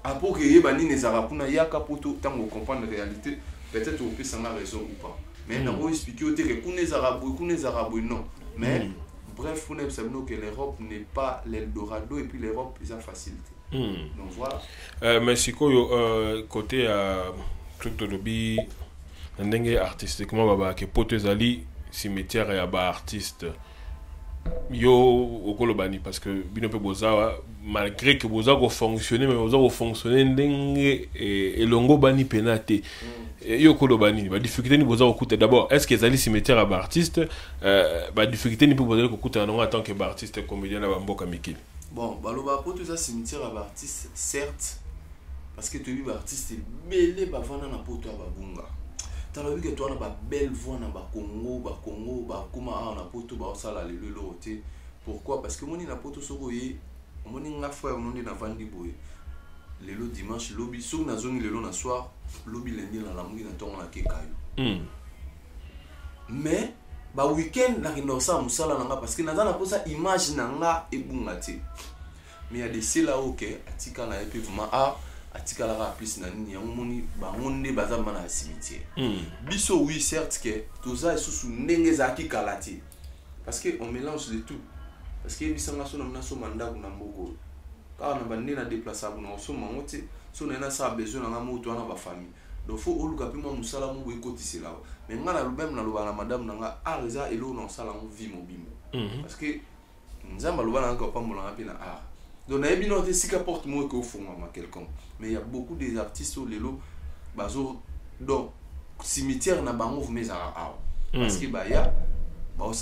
après que yeba ni nezara kuna yaka poto tango comprendre la réalité peut-être au plus ça a raison ou pas mais na ko expliquer au que kunezara boy non mais bref on aime savoir que l'Europe n'est pas l'Eldorado et puis l'Europe is a facilité donc voilà mais sikoyo côté truc de lobby ndenge artistiquement baba ke poto ezali cimetière ya ba artiste yo okolobani parce que bino pe boza malgré que boza ko fonctionner mais boza ko fonctionner ndenge elongo bani penate yo kolobani ba difficulté ni boza ko d'abord est-ce que ezali cimetière à ba artiste ba difficulté ni pe boza ko kuta en tant que ba artiste comédien na ba mboka mikili bon baloba poto za cimetière à ba artiste certes parce que tu vis ba artiste belé ba vana na poto ba bunga. Tu as vu que toi, on a une belle voix dans le Congo, comment on a poto, le loté. Pourquoi? Parce que moi, on a poto sogoye, on a frère, on a vendu boy. Le lot dimanche, lobby, sur la zone, le lot na soir, lobby lundi, dans la mouille, dans la kekayo. Mais, ba week-end, la rinosa, moussala nanga, parce que dans la pose image nanga et bungati. Mais il y a des ceux là, ok, atika na epi vraiment atika la plus na nini ya moni ba ngonde bazama na cimetière biso oui certes que toza sous ndenge za kikalati parce que on mélange de tout parce que bisanga so na so manda kuna mboko ka na bande na déplacer kuna so mangote so na sa besoin na moto na ba famille donc faut oluka pe mo musala mo ekotisi là mais ngana lubem na lobala madame nanga areza elo na sala mo vie mobimbo parce que nzamba lobala nanga pa molanga pe na art. Donc, il y a des gens portent moins qu'au fond, quelqu'un. Mais il y a beaucoup d'artistes au Lelo, donc, cimetière n'a pas de maison. Parce que, il y a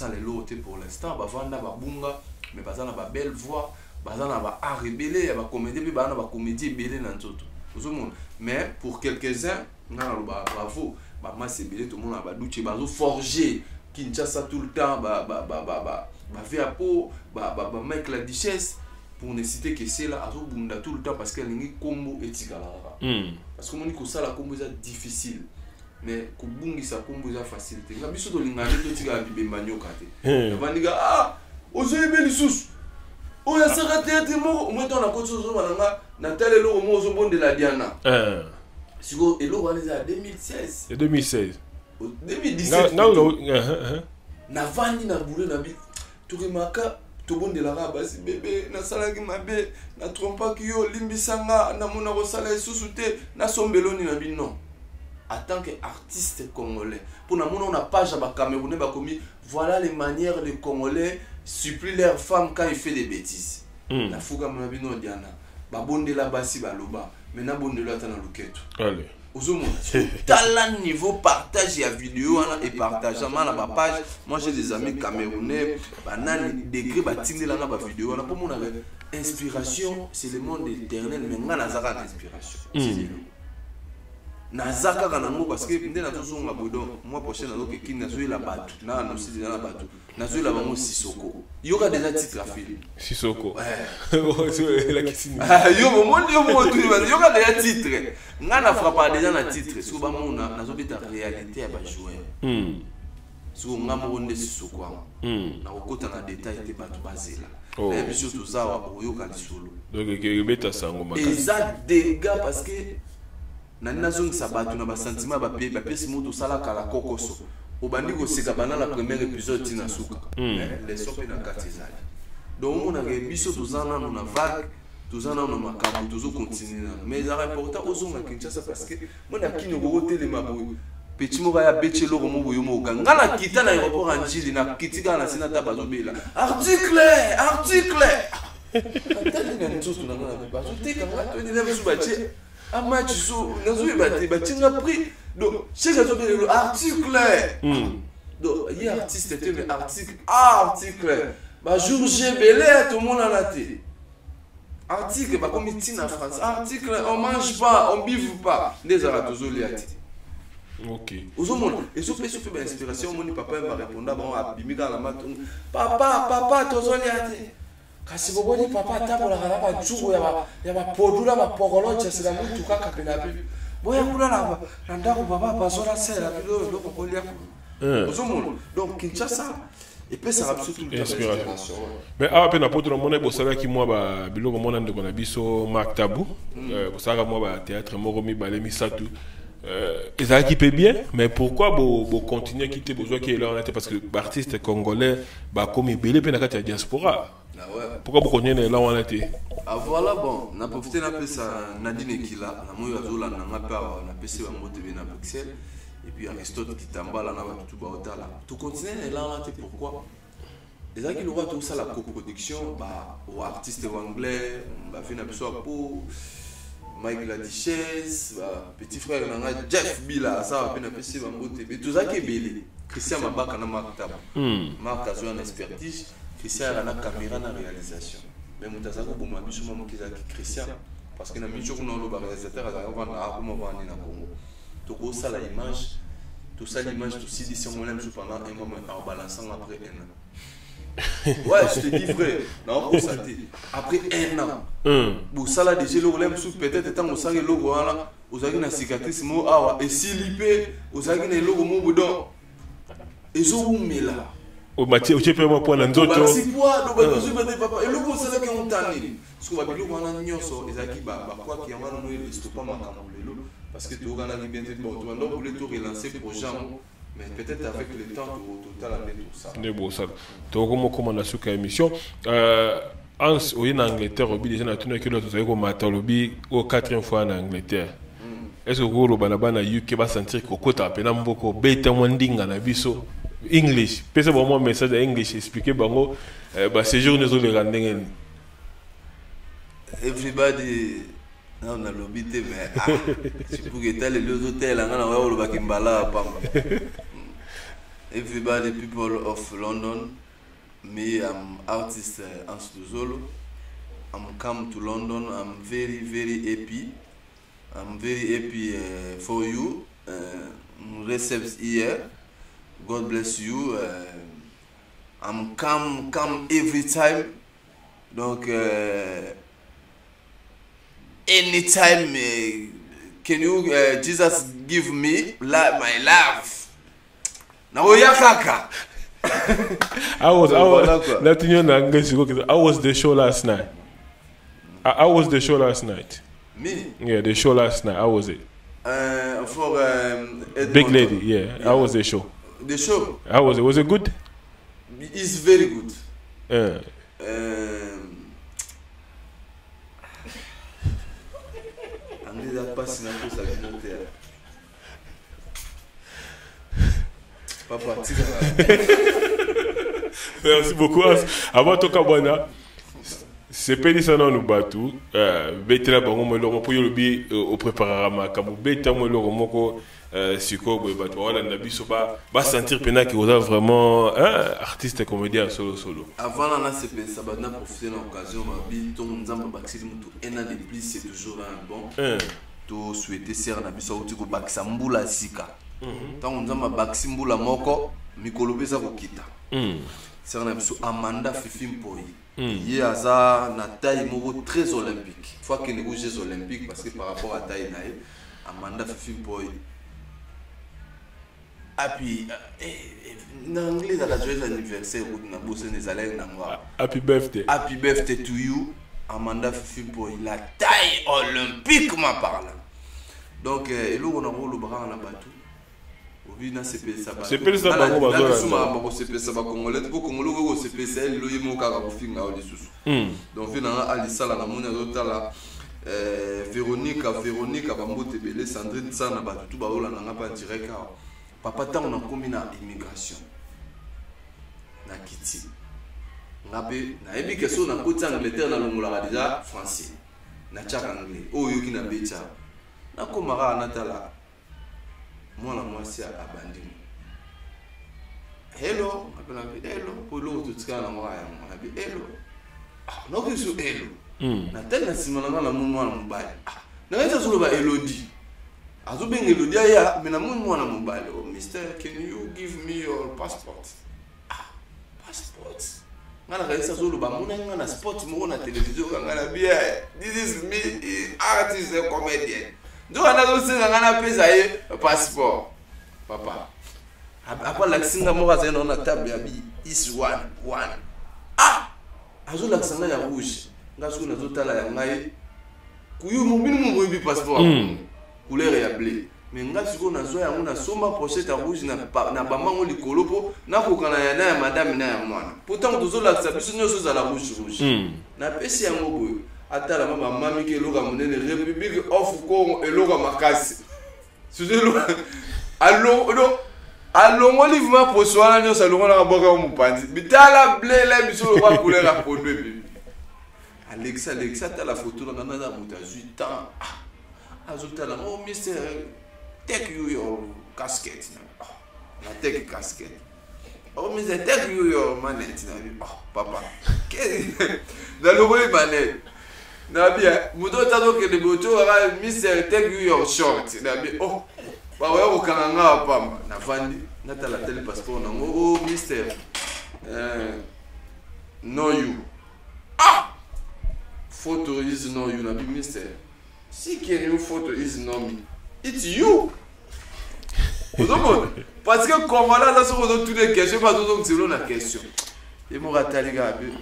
des lots pour l'instant, il y a des bunga, mais il y a des belles voix, il y a des art rebellés, il y a des comédies, il y a des comédies rebellées dans tout. Mais pour quelques-uns, bravo, c'est belé, tout le monde a douché, forgé, Kinshasa tout le temps, Véapo, Mike la Duchesse. Pour ne citer que c'est là, Azobunda tout le temps parce qu'elle est combo et tigala. Parce que mon dit que ça la combo est difficile, mais que bungi sa combo est facilité. La biso de l'ingane to tigala bimbanyo kate. La bandiga ozoye beli sous. O ya saka théâtre mo, au moins dans la côte sozo malanga, na telle lo mo zo bon de la Diana. siko eloko wana eza 2016 2016 2017 navandi na boule na bi tokemaka tobondelaka basi bebe nasalaki mabe natrompaki yo limbisanga namona kosala lisusu te nasombeloni na bino en tant qu'artiste congolais pour namona on a page à Camerounais bakomi voilà les manières de Congolais supplient leurs femmes quand ils font des bêtises na fuka mona bino diana babondela basi baloba maintenant bondela ata na luketo allez talent niveau partage la vidéo et partagement na ma page. Moi j'ai des amis camerounais banani degré batindela na ba vidéo na pour mon inspiration c'est le monde éternel mais nga nazaka inspiration nazaka kana ngo parce que ndena tozonga bodo moi prochaine alors que kinna zoe la batu na no si na batu na zoe la bango Sissoko yoka déjà titre à film Sissoko la kisini yo mo tu yoka déjà titre nga na frappa déjà na titre so ba mona na zo beta réalité ya ba joueur so nga mo onde Sissoko na kokota na détail te batu bazela et puis surtout ça yoka lisolo donc ke beta sango makasi ça dégâts parce que nani zone sabatu na ba sentiment ba pièce moto sala kala kokoso obandi ko seka bana la premier épisode tina suka les sope na katizali donc on a biso tozana na vague tozana na makambo tozo continuer mais ça important ozonga Kinshasa parce que moi na kino go telema boy petit mo ya betchelo ko mo boyo mo ganga na kita na aéroport anjili na kitika na sina tabazo bela article atali na nzoto na ngana ba teka ngato ni na biso bache un match sur nous pris donc chez le article donc il y a artiste c'était le article bah jour j'ai belé tout le monde en a été article bah comme ici en France article on mange pas on bive pas des arabes ok aux hommes et ce fait super inspiration mon papa va répondre bon à bimika la matin papa tozoli ate kasi boboni papa tabola kana ba jugo ya ba podula ba pokolo chesela mutu kaka penapi boya kula na ndako baba bazola sela bilo loko kolia ozomo donc Kinshasa et puis ça va surtout inspiration mais après na poto na mona bosala ki moi ba biloko mona ndeko na biso Marc Tabou bosala moi ba théâtre moko mi balemi satu ça qui peut bien mais pourquoi bo continuer à quitter besoin qui est là parce que l'artiste congolais ba comme belé pe na kati ya diaspora. Pourquoi vous connaissez là où on était? Voilà, bon, on a profité d'un peu ça, Nadine Kila, on a eu Azola, on a PC, on a TV, on a Bruxelles, et puis Aristote qui t'emballe, on a tout bas là. Tout continue là, on a été pourquoi? Les gens qui nous voient tout ça, la coproduction, aux artistes anglais, on a fait une épisode pour Mike Ladichesse, petit frère, on a Jeff Bila, ça va faire une PC, on a TV, tout ça qui est belé. Christian Mabak, on a Marc Tabou. Marc a joué en expertise. Christian a la caméra dans la réalisation. Mais je suis un Christian parce que je suis un réalisateur tout ça l'image, tout ça l'image, tout ça dit pendant un moment en balançant après un an. Ouais, je te dis vrai. Non, pour ça après un an. Pour ça là déjà le peut-être tant que ça le logo là, vous avez une cicatrice mo awa et si lipé, vous avez une logo mo boudon. Et zo là. Au Mathieu, au Tchèpe, moi, pour l'anzoto. C'est quoi? Donc, je vais dire, papa, et le coup, c'est là qu'on t'a dit. Parce qu'on va dire, on a un nyoso, et Zaki, quoi qu'il y a un moment, il ne stoppa ma caméra. Parce que tu auras un bien de bon, tu vas donc vouloir tout relancer pour gens. Mais peut-être avec le temps, tu as la tout ça. C'est beau ça. Tu as comme on a su qu'à émission. Ans, au en Angleterre, au déjà, on a tourné que l'autre, vous avez comme Matalobi, au 4e fois en Angleterre. Est-ce que vous avez UK va sentir que côté à peine beaucoup bête wanding en abisso English peut-être vraiment message English expliquer bango séjour nous les rendre everybody on a l'obité mais c'est pour que tel les hôtels on a le bakimbala pam everybody people of London me I'm artist Ans Zolo I'm come to London I'm very happy I'm very happy for you. Receive here. God bless you. I'm come every time. Donc, anytime, can you Jesus give me my love? Now ya kaka. How was the show last night? How was the show last night? Me? Yeah, the show last night. How was it? For Big Lady, yeah. How was the show? The show? How was it? Was it good? It's very good. Papa, merci beaucoup. Avant tout cas, c'est pédé ça dans nous bateau. Bête là, bon, on le pour le bi au préparer ma kamu. Bête moi le remoko siko boy bateau. Voilà, nabi soba va sentir pena qui vous a vraiment artiste comédien solo. Avant là, c'est pensé ça va n'a profiter de l'occasion. Ma bi ton nzamba baxi mutu un an de plus c'est toujours un bon. To souhaiter ser na biso uti ko bakisa mbula sika. Tant nzamba baxi mbula moko mikolo pesa ko kita. C'est un épisode Amanda Fifi Mpoi. Il y a ça na taille moko très olympique. Faut que les Jeux olympiques parce que par rapport à taille naïe Amanda Fifi Mpoi. Et puis en anglais dans la joyeux anniversaire où na bossé des allègres na moi. Happy birthday. Happy birthday to you Amanda Fifi Mpoi. La taille olympique m'a parlé. Donc et là on a le bras na bateau. C'est plus ça bango bazo bango c'est ça congolais pour congolais ko c'est ça lo yimo ka ko finga o lisusu donc vina alisa la mona zotala Véronique bambote belé Sandrine sana ba tout ba olanda nga pa direct papa tant na komi na immigration na kiti ngabe na ebi keso na koti Angleterre na longola déjà français na tchaka anglais o yoki na becha na komara na tala moi c'est à Banding. Hello, hello, pour l'autre tout cas, on a dit hello. Non, que c'est hello. Na telle simon na mon mobile. Na eza solo ba Elodie. Azo ben Elodie ya, mais na mon mobile. Oh, mister, can you give me your passport? Passport. Ngana eza solo ba mona ngana sport mo na télévision ngana bien. This is me, artist and comedian. Donc on a aussi un passeport. Papa. Après l'accent moi c'est dans la table is one. Azo l'accent ya rouge. Ngaso na totala ya ngai. Kuyu mobile mo boyi passeport. Couleur ya bleu. Mais ngaso ko na zo ya mona soma pochette rouge na bamango likolo po na kokana ya na madame na ya mwana. Pourtant tozo l'accent biso nyoso za la rouge. Na pesi ya ngoboyo. Ata la mama qui est loga monene République of Congo et loga makasi. C'est lo allo mo livre ma poswana nyo salongo na boka o mupanzi. Bitala blé la biso lo ba couleur la pondo bibi. Alexa ta la photo na na muta 8 ans. Azuta la oh mister take you your casket. Na take casket. Oh mister take you your manette na. Papa. Dans le boy manette. Nabia, mudo tado ke de bocho ara mister take you your short. Nabia, oh, ba wa ko kananga pamba. Na fandi, na tala tel passeport na oh mister. No you. Photo is no you nabi mister. Si can you photo is no me. It's you. Parce que comment là ça sont toutes les questions pas donc c'est la question. Et mon ratali gabi.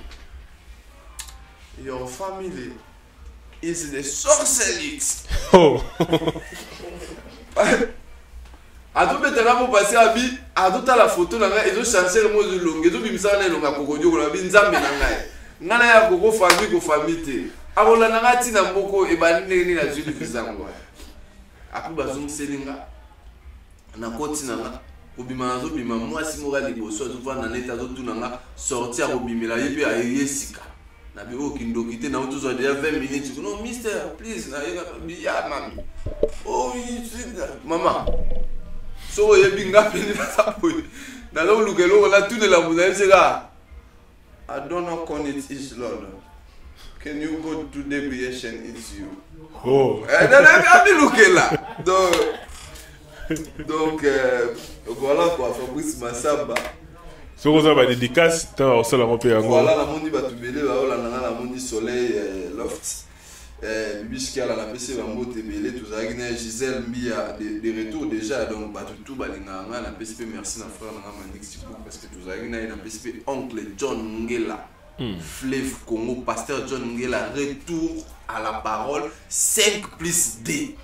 Your family is the sorceress. Oh. Ado betana mo passer abi, ado ta la photo na nga ezo changer mo zo longue, ezo bimisa na longa kokodio ko na bi nzambe na ngai. Ngana ya koko famille te. Abola na ngati na mboko e banini na zulu bizango. Aku bazung selinga. Na koti na nga. Obima na zo bima mwasi mo ga liboso zo vana na eta zo tuna nga sortir obimela yebi a yesika. Na bi o kindo kite na utuzo déjà 20 minutes. No mister, please na ya mami. Oh, maman. So yebi ngapi ni sa boy. Na lo lukelo la tune la munaise ga. I don't know when it is Lord. Can you go to deviation it's you. Oh. Na bi lukela. Donc voilà quoi, Fabrice Massamba. So vous avez dédicace tant au sol à romper yango. Voilà la mondi batubele ba ola na mondi soleil loft. Bibiski ala na PC bango tebele tozaki na Gisèle Mbia de retour déjà donc batutu balinga nga na PCP merci na frère na Manix parce que tozaki na PCP oncle John Ngela. Fleuve Congo pasteur John Ngela retour à la parole 5 plus D.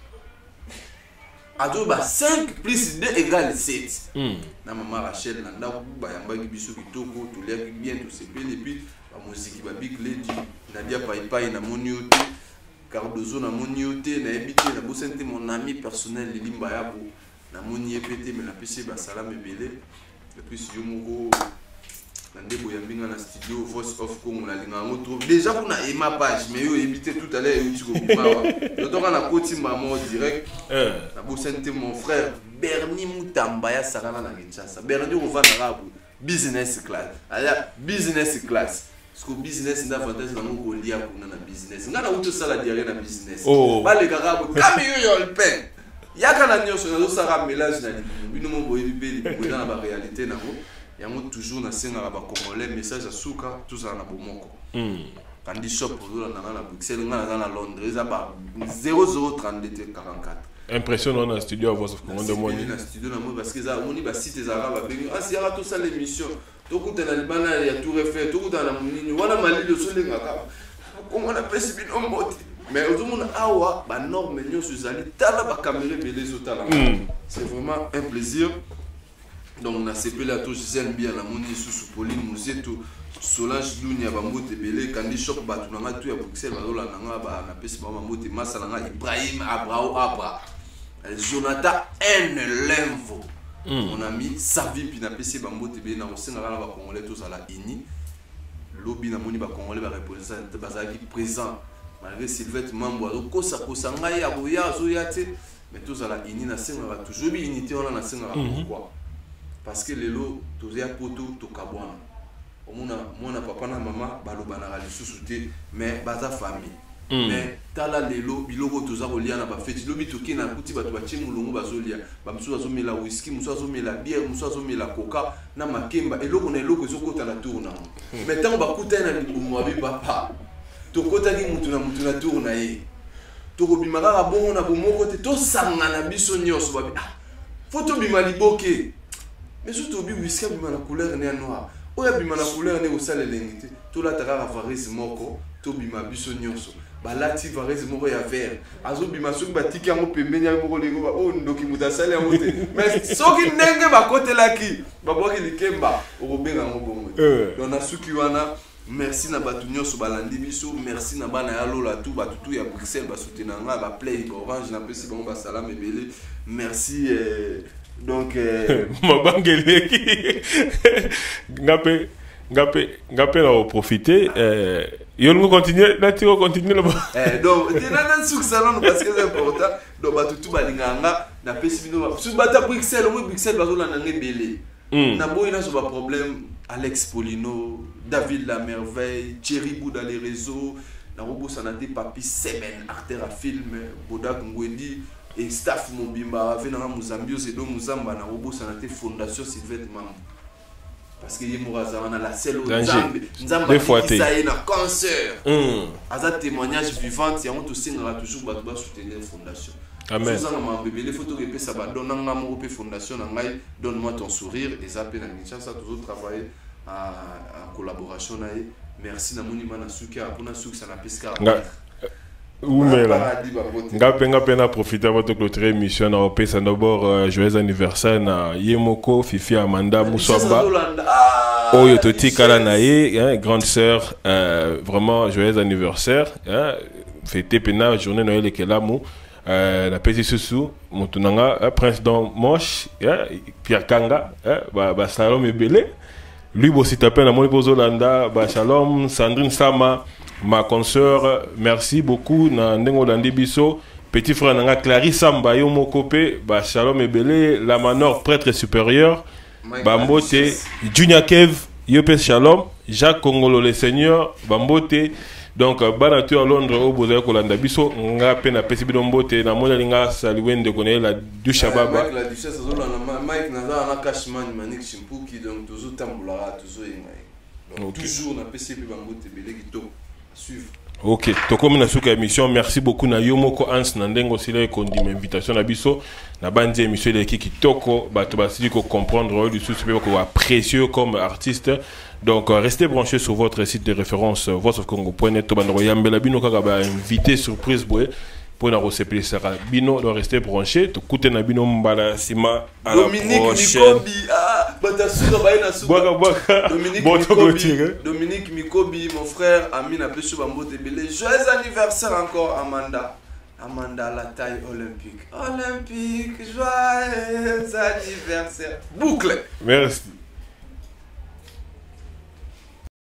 ado ba 5 plus 2 égale 7 na maman Rachel na ndako bayambaki biso kitoko toliaki bien tosepeli puis ba musique ba Big Lady Nadia Paipai na moniote Cardozo na moniote na ebité na bosente mon ami personnel Lilimba Yabo na moni epete mais na PC ba salam ebele et puis yo moko na ndebo yambinga na studio Voice of Congo na linga ngo déjà pour na ema page mais yo ebité tout à l'heure yo tiko bimawa yo toka na koti maman direct na bosente mon frère Bernie Mutamba ya sakana na Kinshasa Bernie on va na rabu business class aya business class parce que business n'a avantage na ngo lia kuna na business ngana uto sala diare na business bale karabu kami yo le pain yaka na nyonso na sara mélange na bino mo boyi beli pour dans la réalité na ngo yango toujours na senga ba congolais message à souka tout ça na bomoko kandi shop pour na Bruxelles ngana na Londres za ba 0032 44 impression dans le studio à Voice of Congo de Moni na studio na mo parce que za moni ba site za ba bengi si yaka tout ça l'émission to kuta na libana ya tout refait to kuta na munini wana malilo solenga ka Congo na pesi bino mbote mais aujourd'hui awa ba norme nyonso zali tala ba caméra belé zotala c'est vraiment un plaisir. Donc on a CP à tout Gisèle bien la moni sous Pauline Mouzeto Solange Dunia Bambote Belé Kandi Shop Batunanga tout à Bruxelles bazola nanga ba na pesi ba Bambote Masalanga Ibrahim Abrao Abra Jonathan N Lemvo mon ami Savi puis na pesi Bambote Belé na osenga la ba congolais tous à la ini lobby na moni ba congolais ba représentant bazaki présent malgré Sylvette Mambo kosa kosa ngai ya boya zo yate mais tous à la ini na senga toujours bi unité on na senga pourquoi. Parce que les lots, tous les poteaux, tout kabouana. Mon papa na maman, balobana la sous-souté, mais baza famille. Mais tala les lots, bilogo tous arolia na ba fête, lobi toki na kuti batu bachi mulungu bazolia, bamsu azome la whisky, musu azome la bière, musu azome la coca, na makemba, et loko na loko zokota na tourna. Mais tant bakuta na libumu abi papa, tokota ki mutu na tourna ye. Tokobimaka bongo na bomoko te to sanga na biso nyos babi. Photo bimali boke. Mais surtout bi whisky bima na couleur ne noir oya bima na couleur ne osala lengite to la taka varese moko to bima biso nyonso balati varese moko ya vert azo bima soki batiki yango pembeni ya moko lego ba o ndoki mutasala yango te mais soki ndenge bakotelaki babwaki likemba okobenga yango bongo donc na suki wana merci na batu nyonso balandi biso merci na bana ya lola tout batu tout ya Bruxelles basoutenanga ba play orange na pesi bango ba salam ebele merci donc mabangeleki ngape na profiter yo nous continuer là tu continuer là donc tena suk salon parce que c'est important donc ba tout balinganga na pesi bino sous bata Bruxelles au Bruxelles bazola na ngebele na boyina so ba problème Alex Polino David la merveille Thierry Bou dans les réseaux na robo sanate papi semaine artère à film Bodak Ngwendi et staff Mobimba avec dans Mozambique c'est donc Mozamba na robo sanate fondation Sylvette Mambo parce que Yemouraza on a la selle Nzamba qui ça est na cancer aza témoignage vivant et on aussi on toujours ba soutenir fondation amen ça m'a bébé les photos que ça va donner nga mo pe fondation na ngai donne-moi ton sourire et ça pe na Kinshasa toujours travailler en collaboration na merci na monima na suka pona suka ça na pesca ngape na profiter votre clôture émission na opesa d'abord joyeux anniversaire na Yemoko Fifi Amanda Muswamba oyo totikala na ye grande sœur vraiment joyeux anniversaire fêter pena journée Noël ekelamu la petite Susu Motunanga Prince Don Moche Pierre Kanga ba salom ebele lui aussi tapé na moni pozolanda ba shalom Sandrine Sama ma consoeur merci beaucoup na ndengo landi biso petit frère nanga Clarisse Samba yo mokope ba shalom ebele la manor prêtre supérieur bambote Junior Kev yo pe shalom Jacques Congolo le Seigneur bambote donc banatu à Londres au boza kolanda biso nga pe na pesi bidombote na mona linga saliwende koné la du shababa la duchesse zola na Mike naza na cashman manik chimpuki donc toujours tambula toujours donc toujours na pesi bambote belé kito suivre. Ok, tokomi na suka émission, merci beaucoup na Yomoko Hans Nandengo sile kondi invitation na biso na bandi émission de kitoko bato basili ko comprendre du sous ko apprécier comme artiste. Donc restez branchés sur votre site de référence voiceofcongo.net to bandro yambela bino kaka ba invité surprise boy pour nous recevoir ça. Bino doit rester branché. Tu coûtes na bino mbala sima à la prochaine. Dominique Mikobi, batasura baina suba. Dominique Mikobi, mon frère, Amina Peshu Bambote Bele. Joyeux anniversaire encore, Amanda. Amanda, la taille olympique. Olympique, joyeux anniversaire. Boucle. Merci.